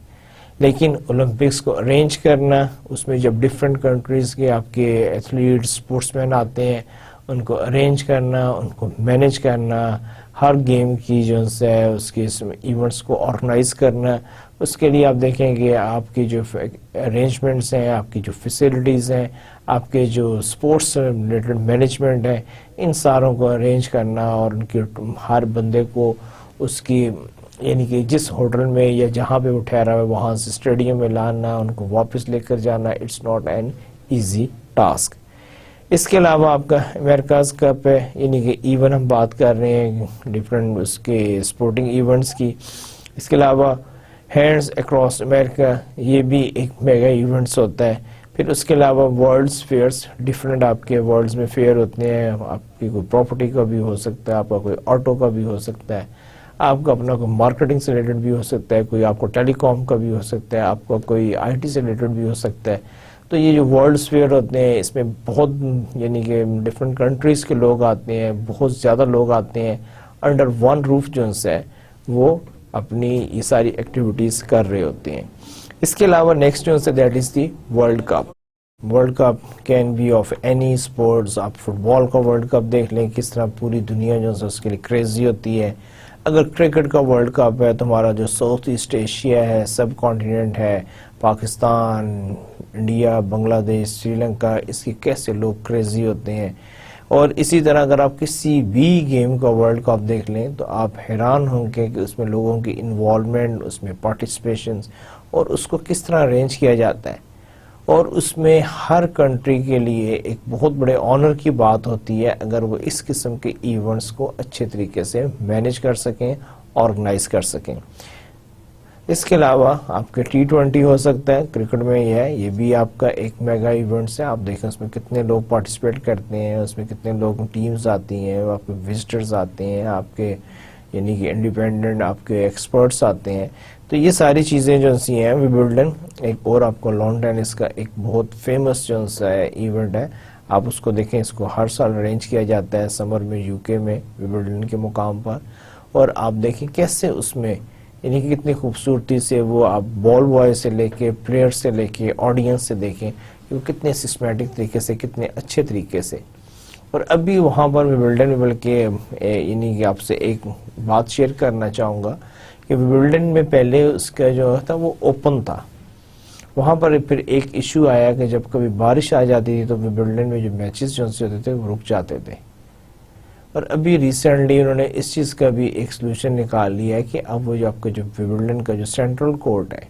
لیکن اولمپکس کو ارینج کرنا، اس میں جب ڈفرینٹ کنٹریز کے آپ کے ایتھلیٹ اسپورٹس مین آتے ہیں، ان کو ارینج کرنا، ان کو مینیج کرنا، ہر گیم کی جو ہے اس کے ایونٹس کو آرگنائز کرنا، اس کے لیے آپ دیکھیں کہ آپ کی جو ارینجمنٹس ہیں، آپ کی جو فیسلٹیز ہیں، آپ کے جو اسپورٹس سے ریلیٹڈ مینجمنٹ ہے، ان ساروں کو ارینج کرنا اور ان کے ہر بندے کو اس کی یعنی کہ جس ہوٹل میں یا جہاں پہ وہ ٹھہرا ہے وہاں سے اسٹیڈیم میں لانا، ان کو واپس لے کر جانا، it's not an easy task. اس کے علاوہ آپ کا امریکاز کپ ہے، یعنی کہ ایون ہم بات کر رہے ہیں ڈفرینٹ اس کے اسپورٹنگ ایونٹس کی. اس کے علاوہ ہینڈز اکراس امریکہ، یہ بھی ایک میگا ایونٹس ہوتا ہے. پھر اس کے علاوہ ورلڈز فیئرس، ڈفرینٹ آپ کے ورلڈز میں فیئر ہوتے ہیں. آپ کی کوئی پراپرٹی کا بھی ہو سکتا ہے، آپ کا کوئی آٹو کا بھی ہو سکتا ہے، آپ کا اپنا کوئی مارکیٹنگ سے ریلیٹڈ بھی ہو سکتا ہے، کوئی آپ کو ٹیلی کام کا بھی ہو سکتا ہے، آپ کا کوئی آئی ٹی سے ریلیٹڈ بھی ہو سکتا ہے. تو یہ جو ورلڈ فیئر ہوتے ہیں اس میں بہت یعنی کہ ڈفرینٹ کنٹریز کے لوگ آتے ہیں، بہت زیادہ لوگ آتے ہیں، انڈر ون روف جو ہے وہ اپنی یہ ساری ایکٹیویٹیز کر رہے ہوتے ہیں. اس کے علاوہ نیکسٹ جو ہے that is the World Cup. World Cup can be of any sports. آپ فٹ بال کا ورلڈ کپ دیکھ لیں، کس طرح پوری دنیا جو ہے اس کے لیے کریزی ہوتی ہے. اگر کرکٹ کا ورلڈ کپ ہے تو ہمارا جو ساؤتھ ایسٹ ایشیا ہے، سب کانٹیننٹ ہے، پاکستان، انڈیا، بنگلہ دیش، سری لنکا، اس کے کیسے لوگ کریزی ہوتے ہیں. اور اسی طرح اگر آپ کسی بھی گیم کا ورلڈ کپ دیکھ لیں تو آپ حیران ہوں گے کہ اس میں لوگوں کی انوالومنٹ، اس میں پارٹیسپیشنز اور اس کو کس طرح ارینج کیا جاتا ہے. اور اس میں ہر کنٹری کے لیے ایک بہت بڑے آنر کی بات ہوتی ہے اگر وہ اس قسم کے ایونٹس کو اچھے طریقے سے مینیج کر سکیں، آرگنائز کر سکیں. اس کے علاوہ آپ کے T20 ہو سکتا ہے، کرکٹ میں یہ بھی آپ کا ایک میگا ایونٹس ہے. آپ دیکھیں اس میں کتنے لوگ پارٹیسپیٹ کرتے ہیں، اس میں کتنے لوگ ٹیمز آتی ہیں، آپ کے وزٹرز آتے ہیں، آپ کے یعنی کہ انڈیپینڈنٹ آپ کے ایکسپرٹس آتے ہیں. تو یہ ساری چیزیں جو سی ہیں ومبلڈن ایک اور آپ کو لان ٹینس کا ایک بہت فیمس جو سا ایونٹ ہے. آپ اس کو دیکھیں، اس کو ہر سال ارینج کیا جاتا ہے سمر میں UK میں ومبلڈن کے مقام پر. اور آپ دیکھیں کیسے اس میں یعنی کہ کتنی خوبصورتی سے وہ آپ بال بوائے سے لے کے پلیئر سے لے کے آڈینس سے دیکھیں کہ وہ کتنے سسٹمیٹک طریقے سے، کتنے اچھے طریقے سے. اور ابھی وہاں پر ومبلڈن میں بلکہ یعنی کہ آپ سے ایک بات شیئر کرنا چاہوں گا کہ ومبلڈن میں پہلے اس کا جو تھا وہ اوپن تھا. وہاں پر پھر ایک ایشو آیا کہ جب کبھی بارش آ جاتی تھی تو ومبلڈن میں جو میچز جو ہوتے تھے وہ رک جاتے تھے. اور ابھی ریسنٹلی انہوں نے اس چیز کا بھی ایک سلوشن نکال لیا ہے کہ اب وہ جو آپ کا جو ومبلڈن کا جو سینٹرل کورٹ ہے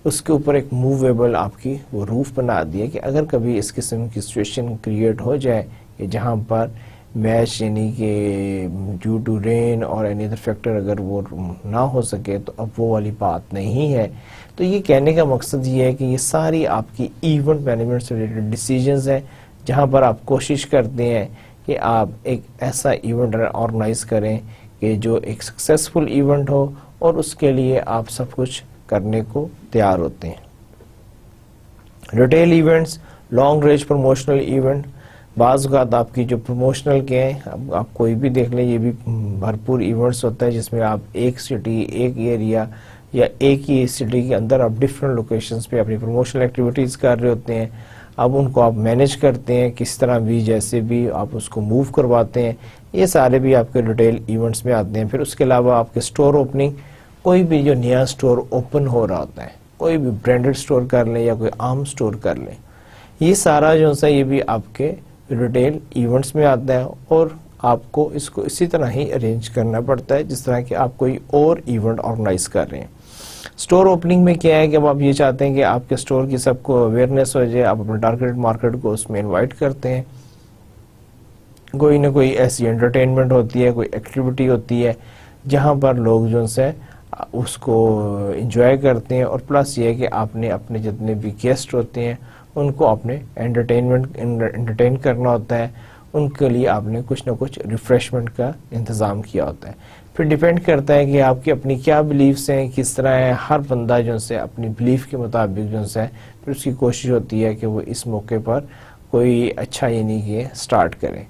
اس کے اوپر ایک موویبل آپ کی وہ روف بنا دی ہے کہ اگر کبھی اس قسم کی سچویشن کریٹ ہو جائے کہ جہاں پر میچ یعنی کہ ڈیو ٹو رین اور اینی ادر فیکٹر اگر وہ نہ ہو سکے تو اب وہ والی بات نہیں ہے. تو یہ کہنے کا مقصد یہ ہے کہ یہ ساری آپ کی ایونٹ مینجمنٹ سے ریلیٹڈ ڈیسیجنز ہیں جہاں پر آپ کوشش کرتے ہیں کہ آپ ایک ایسا ایونٹ آرگنائز کریں کہ جو ایک سکسیسفل ایونٹ ہو اور اس کے لیے آپ سب کچھ کرنے کو تیار ہوتے ہیں. Retail events, long range promotional event. بعض اوقات آپ کی جو پروموشنل کے ہیں آپ کوئی بھی دیکھ لیں، یہ بھی بھرپور ایونٹس ہوتا ہے جس میں آپ ایک سٹی، ایک ایریا یا ایک ہی سٹی کے اندر آپ ڈفرینٹ لوکیشنز پہ اپنی پروموشنل ایکٹیویٹیز کر رہے ہوتے ہیں. اب ان کو آپ مینیج کرتے ہیں کس طرح بھی، جیسے بھی آپ اس کو موو کرواتے ہیں. یہ سارے بھی آپ کے ریٹیل ایونٹس میں آتے ہیں. پھر اس کے علاوہ آپ کے سٹور اوپننگ، کوئی بھی جو نیا سٹور اوپن ہو رہا ہوتا ہے، کوئی بھی برانڈڈ سٹور کر لیں یا کوئی عام سٹور کر لیں، یہ سارا جو ہے یہ بھی آپ کے ریٹیل ایونٹس میں آتا ہے. اور آپ کو اس کو اسی طرح ہی ارینج کرنا پڑتا ہے جس طرح کہ آپ کوئی اور ایونٹ آرگنائز کر رہے ہیں. سٹور اوپننگ میں کیا ہے کہ اب آپ یہ چاہتے ہیں کہ آپ کے سٹور کی سب کو اویئرنیس ہو جائے، آپ اپنے ٹارگیٹ مارکیٹ کو اس میں انوائٹ کرتے ہیں. کوئی نہ کوئی ایسی انٹرٹینمنٹ ہوتی ہے، کوئی ایکٹیویٹی ہوتی ہے جہاں پر لوگ جو سے اس کو انجوائے کرتے ہیں. اور پلس یہ ہے کہ آپ نے اپنے جتنے بھی گیسٹ ہوتے ہیں ان کو آپ نے انٹرٹین کرنا ہوتا ہے. ان کے لیے آپ نے کچھ نہ کچھ ریفریشمنٹ کا انتظام کیا ہوتا ہے. پھر ڈیپینڈ کرتا ہے کہ آپ کی اپنی کیا بلیفس ہیں، کس طرح ہے. ہر بندہ جو سے اپنی بلیف کے مطابق جو ہے پھر اس کی کوشش ہوتی ہے کہ وہ اس موقع پر کوئی اچھا یعنی کہ سٹارٹ کرے.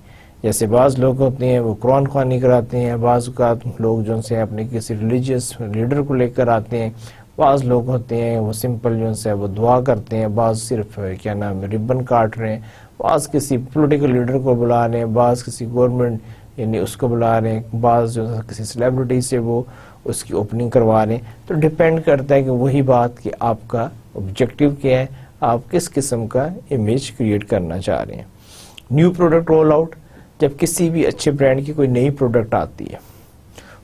جیسے بعض لوگ ہوتے ہیں وہ قرآن خوانی کراتے ہیں، بعض اوقات لوگ جو سے اپنے کسی ریلیجیس لیڈر کو لے کر آتے ہیں، بعض لوگ ہوتے ہیں وہ سمپل جو سے وہ دعا کرتے ہیں، بعض صرف کیا نام ہے ربن کاٹ رہے ہیں، بعض کسی پولیٹیکل لیڈر کو بلا رہے ہیں، بعض کسی گورنمنٹ یعنی اس کو بلا رہے ہیں، بعض جو کسی سیلیبریٹی سے وہ اس کی اوپننگ کروا رہے ہیں. تو ڈیپینڈ کرتا ہے کہ وہی بات کہ آپ کا آبجیکٹو کیا ہے، آپ کس قسم کا امیج کریٹ کرنا چاہ رہے ہیں. نیو پروڈکٹ رول آؤٹ، جب کسی بھی اچھے برانڈ کی کوئی نئی پروڈکٹ آتی ہے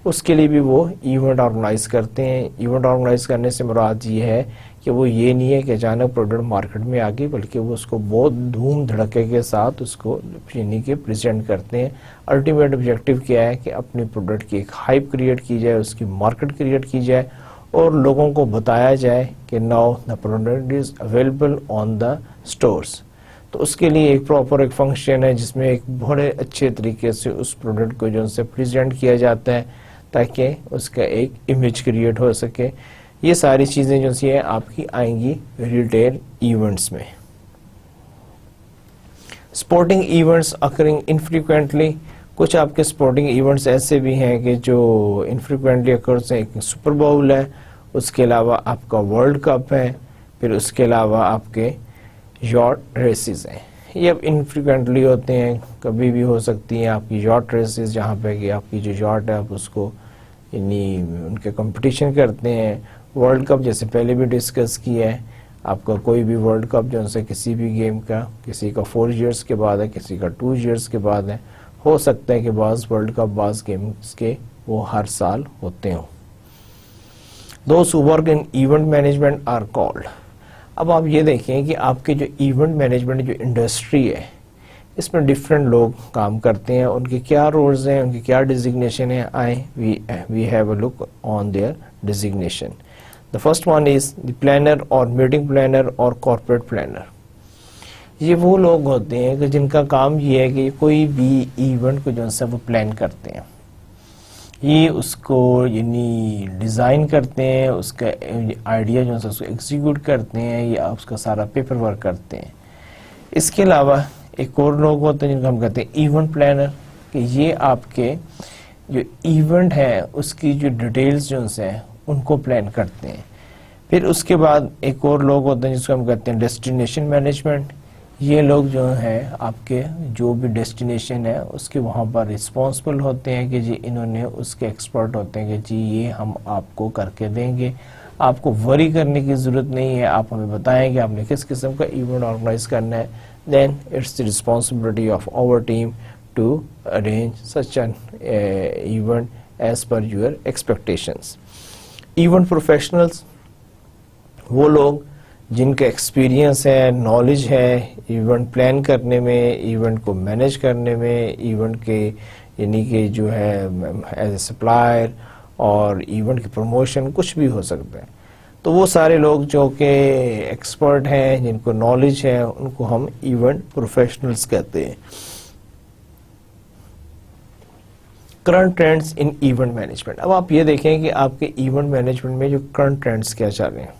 اس کے لیے بھی وہ ایونٹ آرگنائز کرتے ہیں. ایونٹ آرگنائز کرنے سے مراد یہ ہے کہ وہ یہ نہیں ہے کہ اچانک پروڈکٹ مارکیٹ میں آ گئی، بلکہ وہ اس کو بہت دھوم دھڑکے کے ساتھ اس کو یعنی کہ پریزنٹ کرتے ہیں. الٹیمیٹ آبجیکٹو کیا ہے کہ اپنی پروڈکٹ کی ایک ہائپ کریٹ کی جائے، اس کی مارکیٹ کریٹ کی جائے اور لوگوں کو بتایا جائے کہ now the product is available on the stores. تو اس کے لیے ایک پراپر ایک فنکشن ہے جس میں ایک بڑے اچھے طریقے سے اس پروڈکٹ کو جو سے پریزنٹ کیا جاتا ہے تاکہ اس کا ایک امیج کریٹ ہو سکے. یہ ساری چیزیں جو سی ہیں آپ کی آئیں گی ریٹیل ایونٹس میں. اسپورٹنگ ایونٹس اکرنگ انفریکوینٹلی، کچھ آپ کے اسپورٹنگ ایونٹس ایسے بھی ہیں کہ جو انفریکوینٹلی اکرز ہیں. ایک سپر باؤل ہے، اس کے علاوہ آپ کا ورلڈ کپ ہے، پھر اس کے علاوہ آپ کے یاٹ ریسز ہیں. یہ اب انفریکوینٹلی ہوتے ہیں، کبھی بھی ہو سکتی ہیں آپ کی یاٹ ریسز، جہاں پہ کہ آپ کی جو یاٹ ہے آپ اس کو یعنی ان کے کمپٹیشن کرتے ہیں. ورلڈ کپ جیسے پہلے بھی ڈسکس کیا ہے، آپ کا کوئی بھی ورلڈ کپ جو ان سے کسی بھی گیم کا، کسی کا 4 ایئرس کے بعد ہے، کسی کا 2 ایئرس کے بعد ہے. ہو سکتا ہے کہ بعض ورلڈ کپ بعض گیمز کے وہ ہر سال ہوتے ہوں. Those who work in event management are called. اب آپ یہ دیکھیں کہ آپ کے جو ایونٹ مینجمنٹ جو انڈسٹری ہے اس میں ڈفرینٹ لوگ کام کرتے ہیں، ان کے کیا رولز ہیں، ان کی کیا ڈیزگنیشن ہے. We have a look on their designation. The first one is the planner or meeting planner or corporate planner. یہ وہ لوگ ہوتے ہیں کہ جن کا کام یہ ہے کہ کوئی بھی ایونٹ کو جو ہے وہ پلان کرتے ہیں، یہ اس کو یعنی ڈیزائن کرتے ہیں، اس کا آئیڈیا جو ہے اس کو ایگزیکیوٹ کرتے ہیں یا اس کا سارا پیپر ورک کرتے ہیں. اس کے علاوہ ایک اور لوگ ہوتے ہیں جن کو ہم کہتے ہیں ایونٹ پلانر، کہ یہ آپ کے جو ایونٹ ہے اس کی جو ڈیٹیلز جو ہیں ان کو پلان کرتے ہیں. پھر اس کے بعد ایک اور لوگ ہوتے ہیں جس کو ہم کہتے ہیں ڈیسٹینیشن مینجمنٹ. یہ لوگ جو ہیں آپ کے جو بھی ڈیسٹینیشن ہے اس کے وہاں پر رسپانسبل ہوتے ہیں کہ جی انہوں نے اس کے ایکسپرٹ ہوتے ہیں کہ جی یہ ہم آپ کو کر کے دیں گے، آپ کو وری کرنے کی ضرورت نہیں ہے، آپ ہمیں بتائیں کہ آپ نے کس قسم کا ایونٹ آرگنائز کرنا ہے. Then it's the responsibility of our team to arrange such an event as per your expectations. Event professionals, وہ لوگ جن کا ایکسپیرینس ہے، نالج ہے ایونٹ پلان کرنے میں، ایونٹ کو مینیج کرنے میں، ایونٹ کے یعنی کہ جو ہے ایز اے سپلائر اور ایونٹ کی پروموشن کچھ بھی ہو سکتا ہے. تو وہ سارے لوگ جو کہ ایکسپرٹ ہیں، جن کو نالج ہے، ان کو ہم ایونٹ پروفیشنلز کہتے ہیں. Current trends in event management. اب آپ یہ دیکھیں کہ آپ کے ایونٹ مینجمنٹ میں جو کرنٹ ٹرینڈز کیا چل رہے ہیں.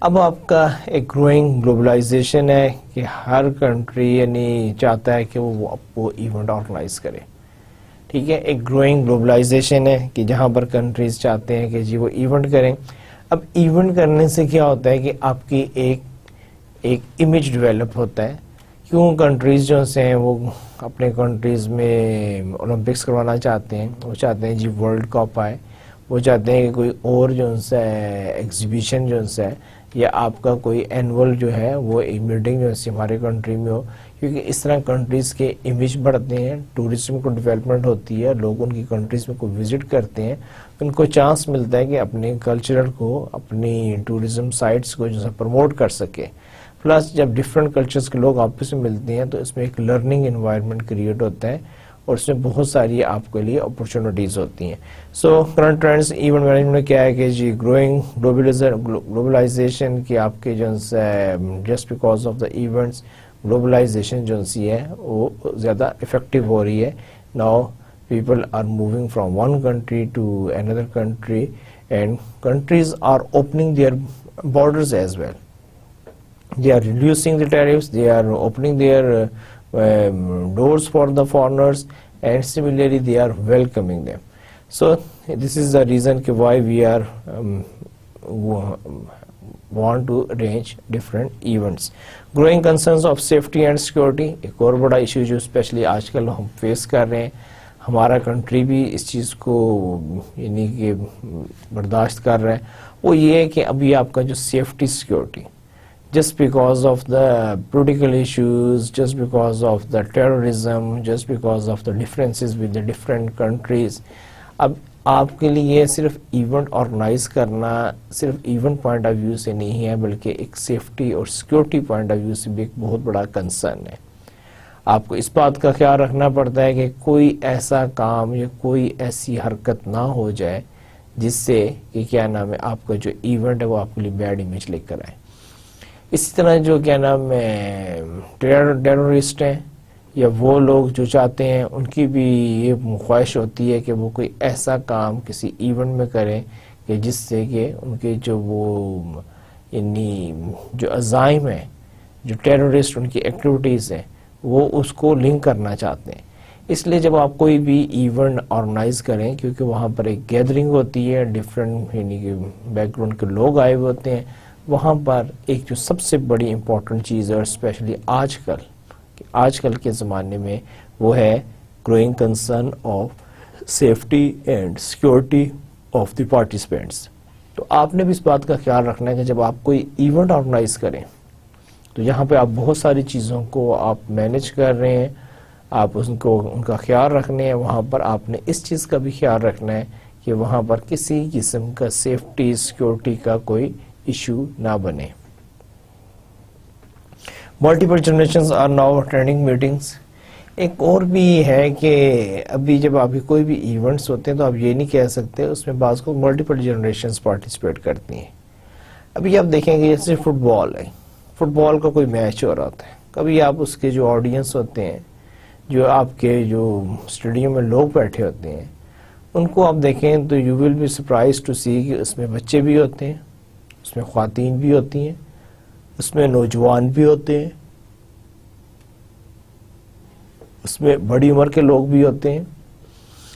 اب آپ کا ایک گروئنگ گلوبلائزیشن ہے کہ ہر کنٹری یعنی چاہتا ہے کہ وہ ایونٹ آرگنائز کرے. ٹھیک ہے، ایک گروئنگ گلوبلائزیشن ہے کہ جہاں پر کنٹریز چاہتے ہیں کہ جی وہ ایونٹ کریں. اب ایونٹ کرنے سے کیا ہوتا ہے کہ آپ کی ایک امیج ڈیولپ ہوتا ہے. کیوں کنٹریز جو سے ہیں وہ اپنے کنٹریز میں اولمپکس کروانا چاہتے ہیں، وہ چاہتے ہیں جی ورلڈ کپ آئے، وہ چاہتے ہیں کہ کوئی اور جو ہے ایگزیبیشن جو ہے یا آپ کا کوئی اینول جو ہے وہ ایک میٹنگ جو ہے ہمارے کنٹری میں ہو، کیونکہ اس طرح کنٹریز کے امیج بڑھتے ہیں، ٹورزم کو ڈیولپمنٹ ہوتی ہے، لوگ ان کی کنٹریز میں کو وزٹ کرتے ہیں، ان کو چانس ملتا ہے کہ اپنے کلچرل کو، اپنی ٹورزم سائٹس کو جو ہے پروموٹ کر سکے. پلس جب ڈفرینٹ کلچرز کے لوگ آپس میں ملتے ہیں تو اس میں ایک لرننگ انوائرمنٹ کریٹ ہوتا ہے اور اس میں بہت ساری آپ کے لیے اپرچونیٹیز ہوتی ہیں. So current trends event management میں کیا ہے کہ جی گروئنگ گلوبلائزیشن کی آپ کے جو just because of the events globalization جو سی ہے وہ زیادہ افیکٹو ہو رہی ہے. Now people are moving from one country to another country and countries are opening their borders as well. They are reducing the tariffs, they are opening their doors for the foreigners, and similarly they are welcoming them. So this is the reason why we are want to arrange different events. Growing concerns of safety and security, ایک اور بڑا issue جو especially آج کل ہم face کر رہے ہیں, ہمارا کنٹری بھی اس چیز کو یعنی کہ برداشت کر رہا ہے, وہ یہ ہے کہ ابھی آپ کا جو safety security, just because of the political issues, just because of the terrorism, just because of the differences with the different countries, اب آپ کے لیے صرف ایونٹ آرگنائز کرنا صرف ایونٹ پوائنٹ آف ویو سے نہیں ہے, بلکہ ایک سیفٹی اور سیکورٹی پوائنٹ آف ویو سے بھی ایک بہت بڑا کنسرن ہے. آپ کو اس بات کا خیال رکھنا پڑتا ہے کہ کوئی ایسا کام یا کوئی ایسی حرکت نہ ہو جائے جس سے کہ کیا نام ہے آپ کا جو ایونٹ ہے وہ آپ کے لیے بیڈ امیج لے کر آئے. اسی طرح جو کیا نام ہے ٹیررسٹ ہیں یا وہ لوگ جو چاہتے ہیں, ان کی بھی یہ خواہش ہوتی ہے کہ وہ کوئی ایسا کام کسی ایونٹ میں کریں کہ جس سے کہ ان کے جو وہ یعنی جو عزائم ہیں, جو ٹیررسٹ ان کی ایکٹیویٹیز ہیں, وہ اس کو لنک کرنا چاہتے ہیں. اس لیے جب آپ کوئی بھی ایونٹ آرگنائز کریں, کیونکہ وہاں پر ایک گیدرنگ ہوتی ہے, ڈفرینٹ یعنی کہ بیک گراؤنڈ کے لوگ آئے ہوئے ہوتے ہیں, وہاں پر ایک جو سب سے بڑی امپورٹنٹ چیز ہے, اور اسپیشلی آج کل کے زمانے میں, وہ ہے growing concern of safety and security of the participants. تو آپ نے بھی اس بات کا خیال رکھنا ہے کہ جب آپ کوئی ایونٹ آرگنائز کریں تو یہاں پہ آپ بہت ساری چیزوں کو آپ مینیج کر رہے ہیں, آپ ان کا خیال رکھنے ہیں. وہاں پر آپ نے اس چیز کا بھی خیال رکھنا ہے کہ وہاں پر کسی قسم کا سیفٹی سیکورٹی کا کوئی ایشو نہ بنے. Multiple generations are now attending meetings. ایک اور بھی ہے کہ ابھی جب آپ کے کوئی بھی ایونٹس ہوتے ہیں تو آپ یہ نہیں کہہ سکتے اس میں بعض کو ملٹیپل جنریشنز پارٹیسپیٹ کرتی ہیں. ابھی آپ دیکھیں گے جیسے فٹ بال ہے, فٹ بال کا کوئی میچ ہو رہا ہوتا ہے, کبھی آپ اس کے جو آڈینس ہوتے ہیں, جو آپ کے جو اسٹیڈیم میں لوگ بیٹھے ہوتے ہیں, ان کو آپ دیکھیں تو you will be surprised to see کہ اس میں بچے بھی ہوتے ہیں, اس میں خواتین بھی ہوتی ہیں, اس میں نوجوان بھی ہوتے ہیں, اس میں بڑی عمر کے لوگ بھی ہوتے ہیں.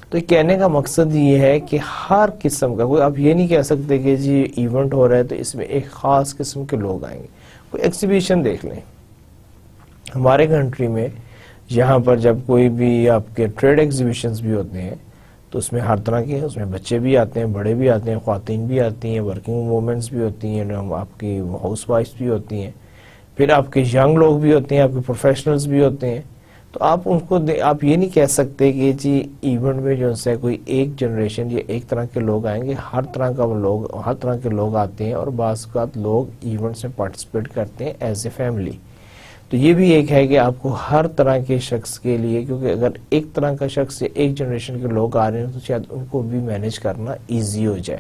تو کہنے کا مقصد یہ ہے کہ ہر قسم کا کوئی, آپ یہ نہیں کہہ سکتے کہ جی ایونٹ ہو رہا ہے تو اس میں ایک خاص قسم کے لوگ آئیں گے. کوئی ایکزیبیشن دیکھ لیں ہمارے کنٹری میں, یہاں پر جب کوئی بھی آپ کے ٹریڈ ایگزیبیشنز بھی ہوتے ہیں تو اس میں ہر طرح کے, اس میں بچے بھی آتے ہیں, بڑے بھی آتے ہیں, خواتین بھی آتی ہیں, ورکنگ وومنس بھی ہوتی ہیں, آپ کی ہاؤس وائفس بھی ہوتی ہیں, پھر آپ کے ینگ لوگ بھی ہوتے ہیں, آپ کے پروفیشنلز بھی ہوتے ہیں. تو آپ ان کو آپ یہ نہیں کہہ سکتے کہ جی ایونٹ میں جو ہے کوئی ایک جنریشن یا ایک طرح کے لوگ آئیں گے. ہر طرح کے لوگ آتے ہیں, اور بعض اوقات لوگ ایونٹس میں پارٹیسپیٹ کرتے ہیں ایز اے فیملی. تو یہ بھی ایک ہے کہ آپ کو ہر طرح کے شخص کے لیے, کیونکہ اگر ایک طرح کا شخص یا ایک جنریشن کے لوگ آ رہے ہیں تو شاید ان کو بھی مینیج کرنا ایزی ہو جائے,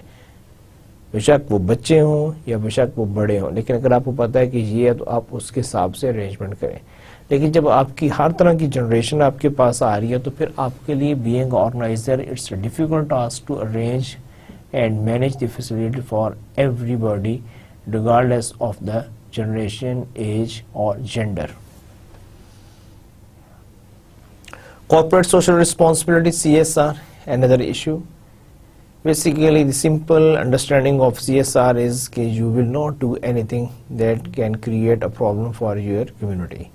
بے شک وہ بچے ہوں یا بے شک وہ بڑے ہوں. لیکن اگر آپ کو پتا ہے کہ یہ ہے تو آپ اس کے حساب سے ارینجمنٹ کریں. لیکن جب آپ کی ہر طرح کی جنریشن آپ کے پاس آ رہی ہے تو پھر آپ کے لیے being organizer it's a difficult task to arrange and manage the facility for everybody regardless of the generation, age or gender. Corporate social responsibility, CSR, another issue. Basically the simple understanding of CSR is that you will not do anything that can create a problem for your community.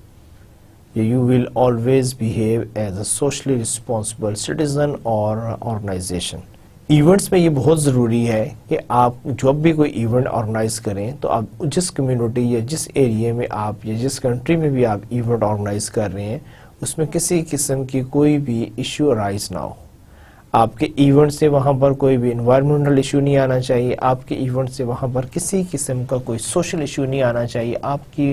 You will always behave as a socially responsible citizen or organization. Events میں یہ بہت ضروری ہے کہ آپ جب بھی کوئی ایونٹ آرگنائز کریں تو آپ جس کمیونٹی یا جس ایریے میں آپ یا جس کنٹری میں بھی آپ ایونٹ آرگنائز کر رہے ہیں اس میں کسی قسم کی کوئی بھی ایشو رائز نہ ہو. آپ کے ایونٹ سے وہاں پر کوئی بھی انوائرمنٹل ایشو نہیں آنا چاہیے, آپ کے ایونٹ سے وہاں پر کسی قسم کا کوئی سوشل ایشو نہیں آنا چاہیے, آپ کی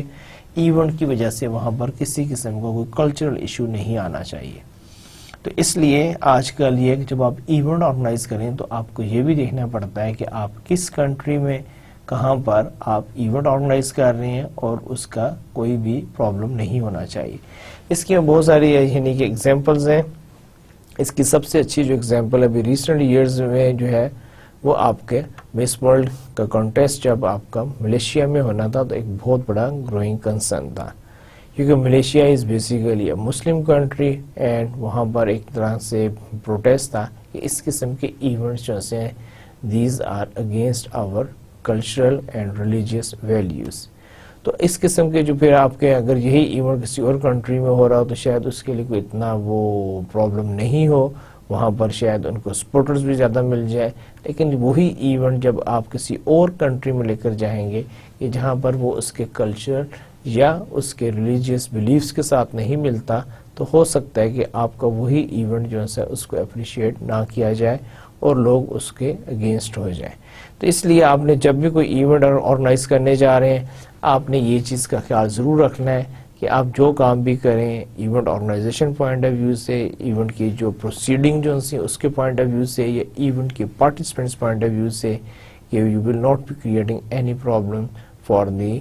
ایونٹ کی وجہ سے وہاں پر کسی قسم کا کوئی کلچرل ایشو نہیں آنا چاہیے. تو اس لیے آج کل یہ کہ جب آپ ایونٹ آرگنائز کریں تو آپ کو یہ بھی دیکھنا پڑتا ہے کہ آپ کس کنٹری میں کہاں پر آپ ایونٹ آرگنائز کر رہے ہیں اور اس کا کوئی بھی پرابلم نہیں ہونا چاہیے. اس کی بہت ساری یعنی کہ ایگزامپلز ہیں. اس کی سب سے اچھی جو ایگزامپل ابھی ریسنٹ ایئرز میں جو ہے وہ آپ کے مس ورلڈ کا کانٹیسٹ جب آپ کا ملیشیا میں ہونا تھا تو ایک بہت بڑا گروئنگ کنسرن تھا کیونکہ Malaysia is basically a Muslim country and وہاں پر ایک طرح سے پروٹیسٹ تھا کہ اس قسم کے ایونٹس جو ہیں these are against our cultural and religious values. تو اس قسم کے جو پھر آپ کے اگر یہی ایونٹ کسی اور کنٹری میں ہو رہا ہو تو شاید اس کے لیے کوئی اتنا وہ پرابلم نہیں ہو, وہاں پر شاید ان کو سپورٹرز بھی زیادہ مل جائے. لیکن وہی ایونٹ جب آپ کسی اور کنٹری میں لے کر جائیں گے کہ جہاں پر وہ اس کے کلچر یا اس کے ریلیجیس بلیفز کے ساتھ نہیں ملتا, تو ہو سکتا ہے کہ آپ کا وہی ایونٹ جو ہے اس کو اپریشیٹ نہ کیا جائے اور لوگ اس کے اگینسٹ ہو جائیں. تو اس لیے آپ نے جب بھی کوئی ایونٹ آرگنائز کرنے جا رہے ہیں, آپ نے یہ چیز کا خیال ضرور رکھنا ہے کہ آپ جو کام بھی کریں event organization point of view سے, ایونٹ کی جو پروسیڈنگ جو ہیں اس کے پوائنٹ آف ویو سے, یا ایونٹ کے پارٹیسپینٹس پوائنٹ آف ویو سے, کہ you will not be creating any problem for the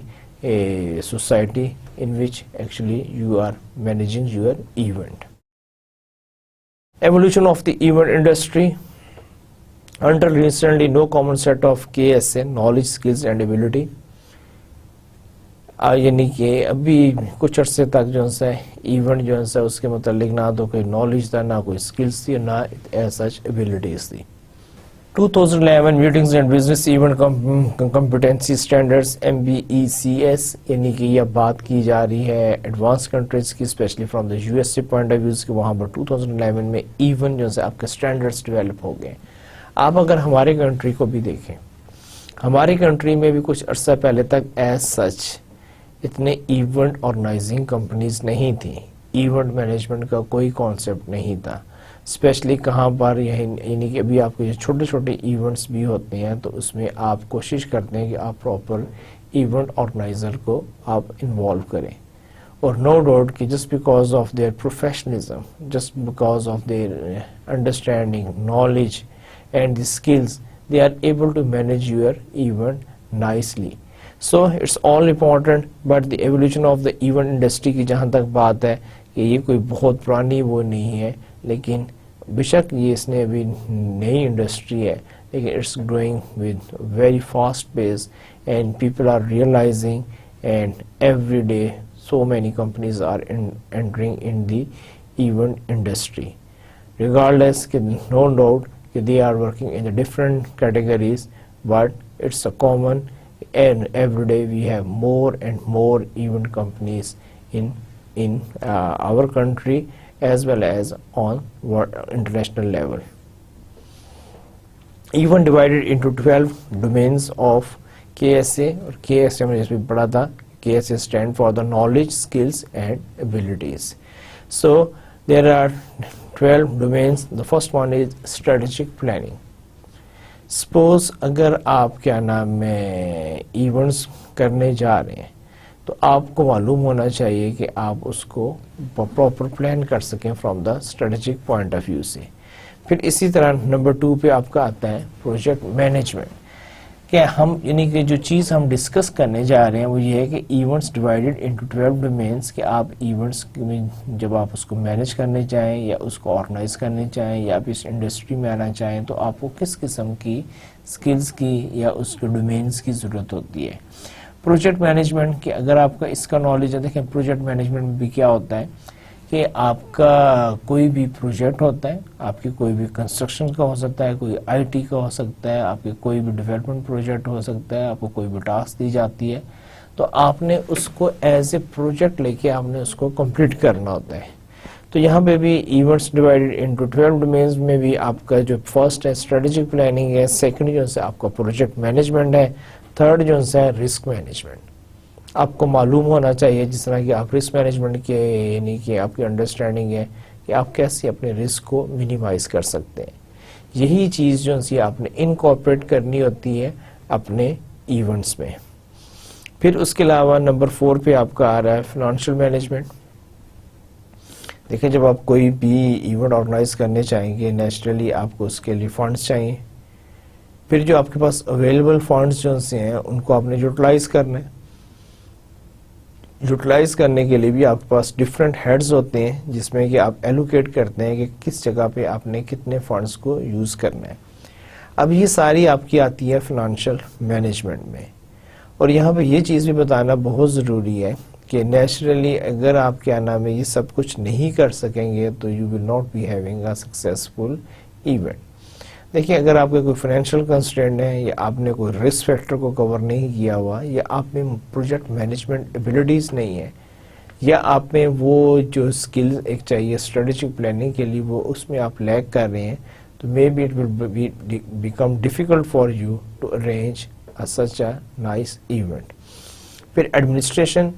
society in which actually you are managing your event. Evolution of the event industry. Until recently, no common set of KSA, knowledge, skills and ability. یعنی کہ ابھی کچھ عرصے تک جو ہے event جو ہے اس کے متعلق نہ تو کوئی نالج تھا, نہ کوئی سکلز تھی, نہ ایز سچ ابیلٹیز تھی. 2011 meetings and business event competency standards MBECS, یعنی کہ یہ بات کی جا رہی ہے ایڈوانس کنٹریز کی, especially from the USA point of views کہ وہاں پر 2011 میں ایون جو ہے آپ کے اسٹینڈرڈز ڈیولپ ہو گئے. آپ اگر ہمارے کنٹری کو بھی دیکھیں, ہماری کنٹری میں بھی کچھ عرصہ پہلے تک ایز سچ اتنے ایونٹ آرگنائزنگ کمپنیز نہیں تھیں, ایونٹ مینجمنٹ کا کوئی کانسیپٹ نہیں تھا. اسپیشلی کہاں پر, یعنی کہ ابھی آپ کو یہ چھوٹے چھوٹے ایونٹس بھی ہوتے ہیں تو اس میں آپ کوشش کرتے ہیں کہ آپ پراپر ایونٹ آرگنائزر کو آپ انوالو کریں. اور نو ڈاؤٹ کہ just because of their professionalism, just because of their understanding, knowledge and the skills, they are able to manage your event nicely. So it's all important. But the evolution of the event industry کی جہاں تک بات ہے کہ یہ کوئی بہت پرانی وہ نہیں ہے, لیکن بے شک یہ اس نے ابھی نئی انڈسٹری ہے, لیکن it's growing with very fast pace and people are realizing, and every day so many companies are entering in the event industry. Regardless, no doubt they are working in the different categories, but it's a common, and every day we have more and more event companies in our country as well as on international level. Event divided into 12 domains of KSA, اور KSA میں جس بھی پڑھا تھا, KSA stand for the knowledge, skills and abilities. So there are 12 domains. The first one is strategic planning. Suppose اگر آپ کیا نام ہے ایونٹس کرنے جا رہے ہیں تو آپ کو معلوم ہونا چاہیے کہ آپ اس کو پراپر پلان کر سکیں from the strategic point of view سے. پھر اسی طرح نمبر 2 پہ آپ کا آتا ہے پروجیکٹ مینجمنٹ. کہ ہم یعنی کہ جو چیز ہم ڈسکس کرنے جا رہے ہیں وہ یہ ہے کہ ایونٹس ڈیوائیڈڈ انٹو 12 ڈومینس, کہ آپ ایونٹس میں جب آپ اس کو مینیج کرنے چاہیں یا اس کو آرگنائز کرنے چاہیں یا آپ اس انڈسٹری میں آنا چاہیں تو آپ کو کس قسم کی سکلز کی یا اس کے ڈومینس کی ضرورت ہوتی ہے. پروجیکٹ مینجمنٹ کہ اگر آپ کا اس کا نالج ہے, دیکھیں پروجیکٹ مینجمنٹ میں بھی کیا ہوتا ہے کہ آپ کا کوئی بھی پروجیکٹ ہوتا ہے, آپ کی کوئی بھی کنسٹرکشن کا ہو سکتا ہے, کوئی IT کا ہو سکتا ہے, آپ کے کوئی بھی ڈیولپمنٹ پروجیکٹ ہو سکتا ہے, آپ کو کوئی بھی ٹاسک دی جاتی ہے تو آپ نے اس کو ایز اے پروجیکٹ لے کے آپ نے اس کو کمپلیٹ کرنا ہوتا ہے. تو یہاں پہ بھی ایونٹس ڈیوائیڈڈ انٹو 12 ڈومینز میں بھی آپ کا جو فرسٹ ہے اسٹریٹجک پلاننگ ہے, سیکنڈ جو ہے آپ کا پروجیکٹ مینجمنٹ ہے, تھرڈ جو ہے رسک مینجمنٹ. آپ کو معلوم ہونا چاہیے جس طرح کہ آپ رسک مینجمنٹ کے یعنی کہ آپ کی انڈرسٹینڈنگ ہے کہ آپ کیسے اپنے رسک کو منیمائز کر سکتے ہیں. یہی چیز جو ہے آپ نے انکارپوریٹ کرنی ہوتی ہے اپنے ایونٹس میں. پھر اس کے علاوہ نمبر 4 پہ آپ کا آ رہا ہے فنانشیل مینجمنٹ. دیکھیں جب آپ کوئی بھی ایونٹ آرگنائز کرنے چاہیں گے نیچرلی آپ کو اس کے لیے فنڈز چاہیے. پھر جو آپ کے پاس اویلیبل فنڈز جو ہیں ان کو آپ نے یوٹیلائز کرنا ہے. یوٹیلائز کرنے کے لیے بھی آپ کے پاس ڈفرینٹ ہیڈز ہوتے ہیں جس میں کہ آپ ایلوکیٹ کرتے ہیں کہ کس جگہ پہ آپ نے کتنے فنڈز کو یوز کرنا ہے. اب یہ ساری آپ کی آتی ہے فنانشیل مینجمنٹ میں. اور یہاں پہ یہ چیز بھی بتانا بہت ضروری ہے کہ نیچرلی اگر آپ کیا نام ہے یہ سب کچھ نہیں کر سکیں گے تو you will not be having a successful event. دیکھیں اگر آپ کے کوئی فائنینشیل کنسٹرینٹ ہے یا آپ نے کوئی رسک فیکٹر کو کور نہیں کیا ہوا یا آپ میں پروجیکٹ مینجمنٹ ایبلٹیز نہیں ہے یا آپ میں وہ جو اسکل ایک چاہیے اسٹریٹجک پلاننگ کے لیے وہ اس میں آپ لیک کر رہے ہیں تو maybe it will become difficult for you to arrange such a nice event. پھر administration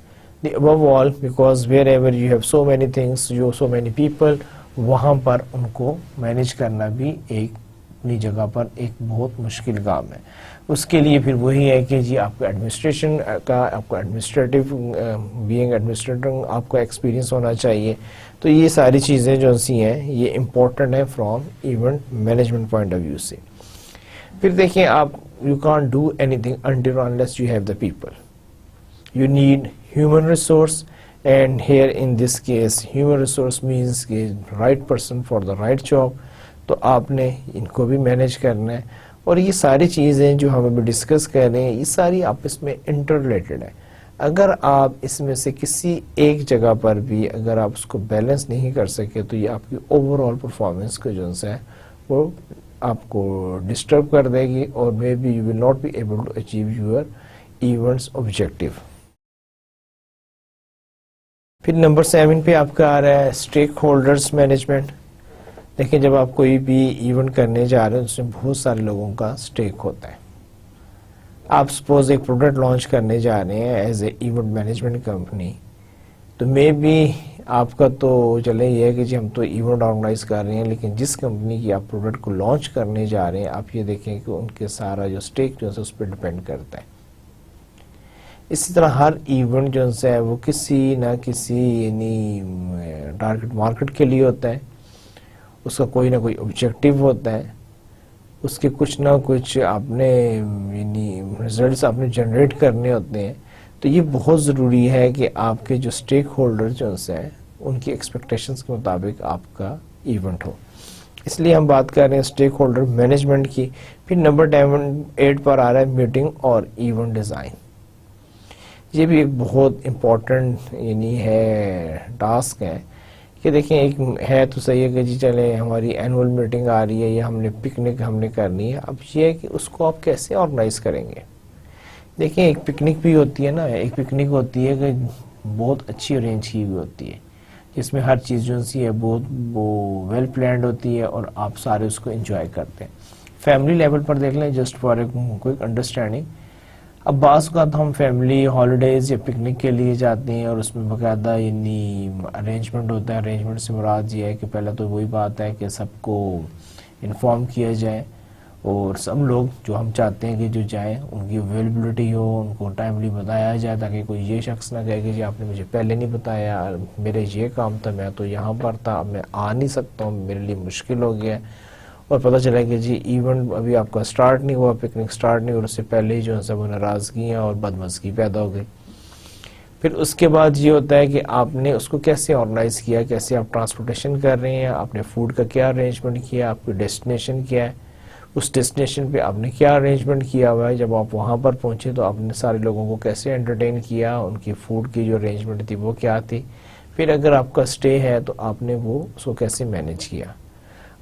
the above all because wherever you have so many things, you so many people, وہاں پر ان کو مینیج کرنا بھی ایک اپنی جگہ پر ایک بہت مشکل کام ہے. اس کے لیے پھر وہی ہے کہ جی آپ کو ایڈمنسٹریشن کا آپ کو ایڈمنسٹریٹو بینگ ایڈمنسٹریٹر آپ کا ایکسپیرینس ہونا چاہیے. تو یہ ساری چیزیں جو سی ہیں یہ امپورٹنٹ ہیں from event management point of view سے. پھر دیکھیں آپ you can't do anything until unless you have the people. You need human resource, and here in this case human resource means کہ right person for the right job. تو آپ نے ان کو بھی مینیج کرنا ہے اور یہ ساری چیزیں جو ہم ابھی ڈسکس کر رہے ہیں یہ ساری آپس میں انٹر ریلیٹڈ ہے. اگر آپ اس میں سے کسی ایک جگہ پر بھی اگر آپ اس کو بیلنس نہیں کر سکے تو یہ آپ کی اوور آل پرفارمنس کو جو ہے وہ آپ کو ڈسٹرب کر دے گی اور may be you will not be able to achieve your events objective. پھر نمبر 7 پہ آپ کا آ رہا ہے اسٹیک ہولڈرز مینجمنٹ. دیکھیں جب آپ کوئی بھی ایونٹ کرنے جا رہے ہیں اس میں بہت سارے لوگوں کا اسٹیک ہوتا ہے. آپ سپوز ایک پروڈکٹ لانچ کرنے جا رہے ہیں as a event management company تو مے بی آپ کا تو چلے یہ ہے کہ جی ہم تو ایونٹ آرگنائز کر رہے ہیں لیکن جس کمپنی کی آپ پروڈکٹ کو لانچ کرنے جا رہے ہیں آپ یہ دیکھیں کہ ان کے سارا جو اسٹیک جو ہے اس پہ ڈپینڈ کرتا ہے. اسی طرح ہر ایونٹ جو ہے وہ کسی نہ کسی یعنی ٹارگٹ مارکیٹ کے لیے ہوتا ہے. اس کا کوئی نہ کوئی آبجیکٹیو ہوتا ہے. اس کے کچھ نہ کچھ آپ نے یعنی ریزلٹس آپ نے جنریٹ کرنے ہوتے ہیں. تو یہ بہت ضروری ہے کہ آپ کے جو اسٹیک ہولڈر جو ہیں ان کی ایکسپیکٹیشنز کے مطابق آپ کا ایونٹ ہو. اس لیے ہم بات کر رہے ہیں اسٹیک ہولڈر مینجمنٹ کی. پھر نمبر 8 پر آ رہا ہے میٹنگ اور ایونٹ ڈیزائن. یہ بھی ایک بہت امپورٹنٹ یعنی ہے ٹاسک ہے کہ دیکھیں ایک ہے تو صحیح ہے کہ جی چلیں ہماری اینول میٹنگ آ رہی ہے یا ہم نے پکنک ہم نے کرنی ہے. اب یہ ہے کہ اس کو آپ کیسے آرگنائز کریں گے. دیکھیں ایک پکنک بھی ہوتی ہے نا, ایک پکنک ہوتی ہے کہ بہت اچھی ارینج کی ہوئی ہوتی ہے جس میں ہر چیز جو سی ہے بہت وہ ویل پلانڈ ہوتی ہے اور آپ سارے اس کو انجوائے کرتے ہیں. فیملی لیول پر دیکھ لیں just for a quick understanding. اب بعض اوقات ہم فیملی ہالیڈیز یا پکنک کے لیے جاتے ہیں اور اس میں باقاعدہ یعنی ارینجمنٹ ہوتا ہے. ارینجمنٹ سے مراد یہ ہے کہ پہلے تو وہی بات ہے کہ سب کو انفارم کیا جائے اور سب لوگ جو ہم چاہتے ہیں کہ جو جائیں ان کی اویلیبلٹی ہو, ان کو ٹائملی بتایا جائے تاکہ کوئی یہ شخص نہ کہے کہ جی آپ نے مجھے پہلے نہیں بتایا, میرے یہ کام تھا میں تو یہاں پر تھا اب میں آ نہیں سکتا ہوں, میرے لیے مشکل ہو گیا. اور پتہ چلا کہ جی ایونٹ ابھی آپ کا سٹارٹ نہیں ہوا, پکنک سٹارٹ نہیں ہوا, اور اس سے پہلے ہی جو ہے سب ناراضگیاں اور بدمزگی پیدا ہو گئی. پھر اس کے بعد یہ ہوتا ہے کہ آپ نے اس کو کیسے آرگنائز کیا, کیسے آپ ٹرانسپورٹیشن کر رہے ہیں, آپ نے فوڈ کا کیا ارینجمنٹ کیا, آپ کی ڈیسٹینیشن کیا ہے, اس ڈیسٹینیشن پہ آپ نے کیا ارینجمنٹ کیا ہوا ہے. جب آپ وہاں پر پہنچے تو آپ نے سارے لوگوں کو کیسے انٹرٹین کیا, ان کی فوڈ کی جو ارینجمنٹ تھی وہ کیا تھی. پھر اگر آپ کا اسٹے ہے تو آپ نے وہ اس کو کیسے مینیج کیا.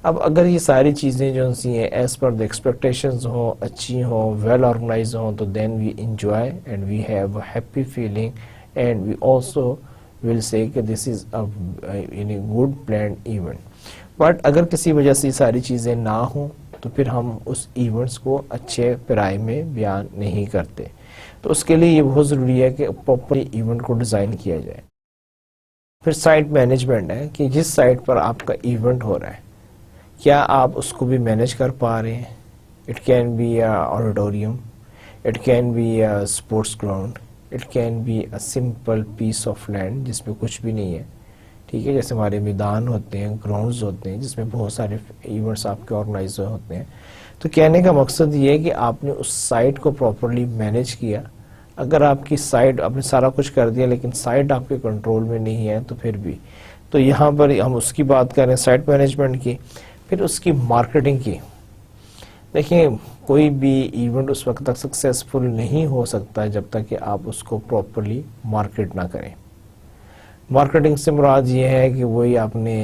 اب اگر یہ ساری چیزیں جو سی ہیں ایز پر دی ایکسپیکٹیشنز ہوں, اچھی ہوں, ویل آرگنائز ہوں تو then we enjoy and we have a happy feeling and we also will say that this is a good planned event. But اگر کسی وجہ سے یہ ساری چیزیں نہ ہوں تو پھر ہم اس ایونٹس کو اچھے پیرائی میں بیان نہیں کرتے. تو اس کے لیے یہ بہت ضروری ہے کہ پراپرلی ایونٹ کو ڈیزائن کیا جائے. پھر سائٹ مینجمنٹ ہے کہ جس سائٹ پر آپ کا ایونٹ ہو رہا ہے کیا آپ اس کو بھی مینیج کر پا رہے ہیں. It can be a auditorium, it can be a sports ground, it can be a simple piece of land جس میں کچھ بھی نہیں ہے. ٹھیک ہے, جیسے ہمارے میدان ہوتے ہیں, گراؤنڈز ہوتے ہیں جس میں بہت سارے ایونٹس آپ کے آرگنائز ہوتے ہیں. تو کہنے کا مقصد یہ ہے کہ آپ نے اس سائٹ کو پراپرلی مینیج کیا. اگر آپ کی سائٹ آپ نے سارا کچھ کر دیا لیکن سائٹ آپ کے کنٹرول میں نہیں ہے تو پھر بھی تو یہاں پر ہم اس کی بات کر رہے ہیں سائٹ مینجمنٹ کی. پھر اس کی مارکیٹنگ کی. دیکھیں کوئی بھی ایونٹ اس وقت تک سکسیسفل نہیں ہو سکتا جب تک کہ آپ اس کو پراپرلی مارکیٹ نہ کریں. مارکیٹنگ سے مراد یہ ہے کہ وہی آپ نے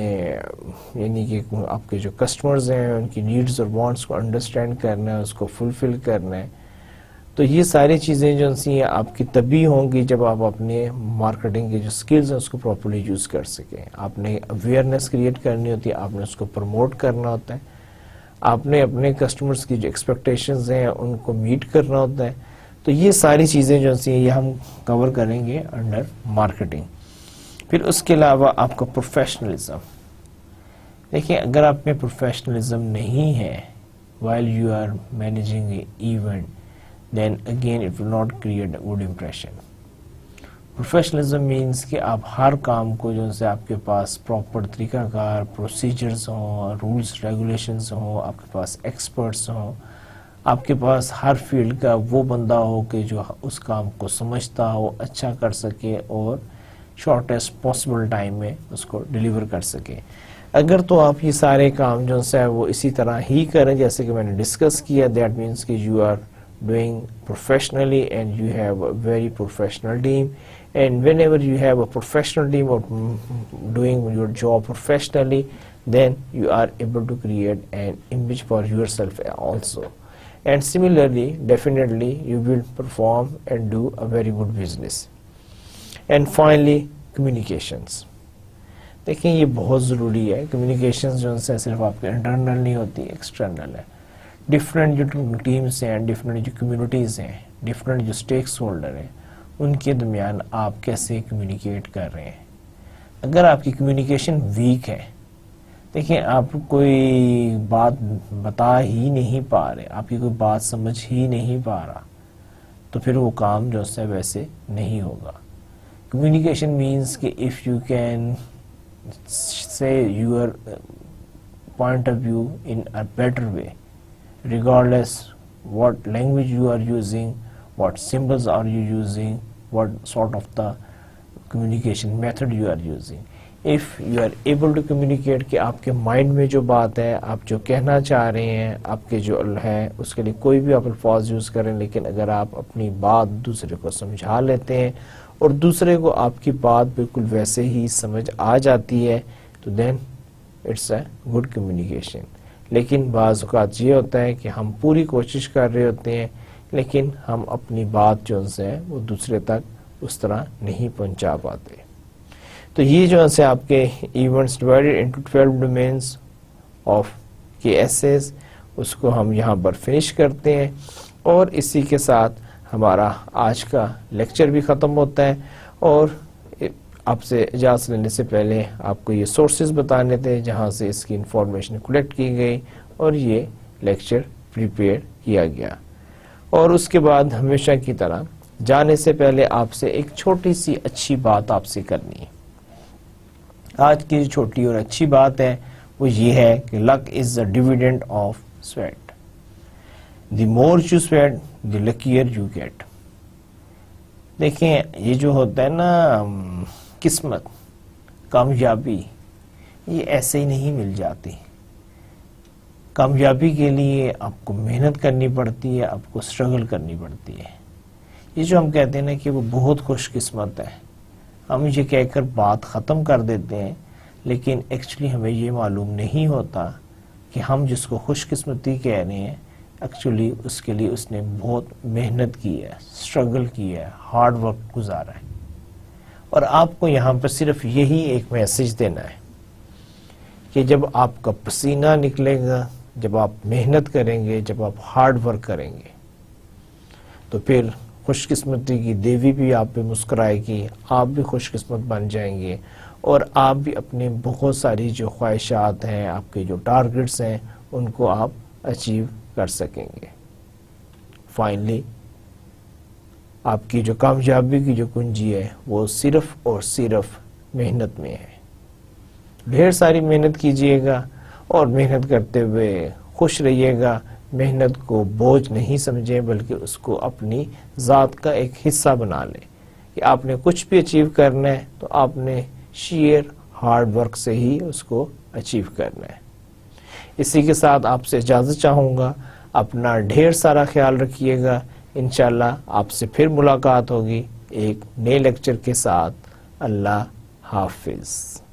یعنی کہ آپ کے جو کسٹمرز ہیں ان کی نیڈز اور وانٹس کو انڈرسٹینڈ کرنا ہے، اس کو فلفل کرنا ہے. تو یہ ساری چیزیں جو سی آپ کی تبھی ہوں گی جب آپ اپنے مارکیٹنگ کے جو سکلز ہیں اس کو پراپرلی یوز کر سکیں. آپ نے اویئرنیس کریٹ کرنی ہوتی ہے، آپ نے اس کو پروموٹ کرنا ہوتا ہے، آپ نے اپنے کسٹمرز کی جو ایکسپیکٹیشنز ہیں ان کو میٹ کرنا ہوتا ہے. تو یہ ساری چیزیں جو سی یہ ہم کور کریں گے انڈر مارکیٹنگ. پھر اس کے علاوہ آپ کا پروفیشنلزم. دیکھیں اگر آپ میں پروفیشنلزم نہیں ہے while you are managing an event, then again it will not create a good impression. Professionalism means کہ آپ ہر کام کو جو سے آپ کے پاس پراپر طریقہ کار پروسیجرز ہوں، رولز ریگولیشنز ہوں، آپ کے پاس ایکسپرٹس ہوں، آپ کے پاس ہر فیلڈ کا وہ بندہ ہو کہ جو اس کام کو سمجھتا ہو، اچھا کر سکے اور شارٹیسٹ پاسبل ٹائم میں اس کو ڈیلیور کر سکے. اگر تو آپ یہ سارے کام جو ہے وہ اسی طرح ہی کریں جیسے کہ میں نے ڈسکس کیا، دیٹ مینس کہ you are doing professionally and you have a very professional team. And whenever you have a professional team or doing your job professionally, then you are able to create an image for yourself also. And similarly, definitely you will perform and do a very good business. And finally, communications. دیکھیں یہ بہت ضروری ہے. Communications جو ہے صرف آپ کے انٹرنل نہیں ہوتی، ایکسٹرنل ہے. ڈفرینٹ جو ٹیمس ہیں، ڈفرینٹ جو کمیونٹیز ہیں، ڈفرینٹ جو اسٹیکس ہولڈر ہیں، ان کے درمیان آپ کیسے کمیونیکیٹ کر رہے ہیں. اگر آپ کی کمیونیکیشن ویک ہے، دیکھیں آپ کوئی بات بتا ہی نہیں پا رہے، آپ کی کوئی بات سمجھ ہی نہیں پا رہا، تو پھر وہ کام جو ہے ویسے نہیں ہوگا. کمیونیکیشن مینس کہ if you can say your point of view in a better way, regardless what language you are using, what symbols are you using, what sort of the communication method you are using. If you are able to communicate کہ آپ کے mind میں جو بات ہے، آپ جو کہنا چاہ رہے ہیں، آپ کے جو ہے اس کے لیے کوئی بھی آپ الفاظ یوز کریں، لیکن اگر آپ اپنی بات دوسرے کو سمجھا لیتے ہیں اور دوسرے کو آپ کی بات بالکل ویسے ہی سمجھ آ جاتی ہے، تو دین اٹس اے گڈ کمیونیکیشن. لیکن بعض اوقات یہ ہوتا ہے کہ ہم پوری کوشش کر رہے ہوتے ہیں لیکن ہم اپنی بات جو ہے وہ دوسرے تک اس طرح نہیں پہنچا پاتے. تو یہ جو ہے آپ کے events divided into 12 domains of کے ایسیز، اس کو ہم یہاں پر فنش کرتے ہیں. اور اسی کے ساتھ ہمارا آج کا لیکچر بھی ختم ہوتا ہے. اور آپ سے اجازت لینے سے پہلے آپ کو یہ سورسز بتانے تھے جہاں سے اس کی انفارمیشن کلیکٹ کی گئی اور یہ لیکچر پریپیئر کیا گیا. اور اس کے بعد ہمیشہ کی طرح جانے سے پہلے آپ سے ایک چھوٹی سی اچھی بات آپ سے کرنی ہے. آج کی جو چھوٹی اور اچھی بات ہے وہ یہ ہے کہ luck is the dividend of sweat. The more you sweat the luckier you get. دیکھیں یہ جو ہوتا ہے نا قسمت، کامیابی، یہ ایسے ہی نہیں مل جاتی. کامیابی کے لیے آپ کو محنت کرنی پڑتی ہے، آپ کو اسٹرگل کرنی پڑتی ہے. یہ جو ہم کہتے ہیں نا کہ وہ بہت خوش قسمت ہے، ہم یہ کہہ کر بات ختم کر دیتے ہیں، لیکن ایکچولی ہمیں یہ معلوم نہیں ہوتا کہ ہم جس کو خوش قسمتی کہہ رہے ہیں ایکچولی اس کے لیے اس نے بہت محنت کی ہے، اسٹرگل کی ہے، ہارڈ ورک گزارا ہے. اور آپ کو یہاں پر صرف یہی ایک میسج دینا ہے کہ جب آپ کا پسینہ نکلے گا، جب آپ محنت کریں گے، جب آپ ہارڈ ورک کریں گے، تو پھر خوش قسمتی کی دیوی بھی آپ پہ مسکرائے گی، آپ بھی خوش قسمت بن جائیں گے اور آپ بھی اپنے بہت ساری جو خواہشات ہیں، آپ کے جو ٹارگٹس ہیں، ان کو آپ اچیو کر سکیں گے. فائنلی آپ کی جو کامیابی کی جو کنجی ہے وہ صرف اور صرف محنت میں ہے. ڈھیر ساری محنت کیجئے گا اور محنت کرتے ہوئے خوش رہیے گا. محنت کو بوجھ نہیں سمجھیں بلکہ اس کو اپنی ذات کا ایک حصہ بنا لیں کہ آپ نے کچھ بھی اچیو کرنا ہے تو آپ نے شیئر ہارڈ ورک سے ہی اس کو اچیو کرنا ہے. اسی کے ساتھ آپ سے اجازت چاہوں گا. اپنا ڈھیر سارا خیال رکھیے گا. انشاءاللہ آپ سے پھر ملاقات ہوگی ایک نئے لیکچر کے ساتھ. اللہ Hafiz.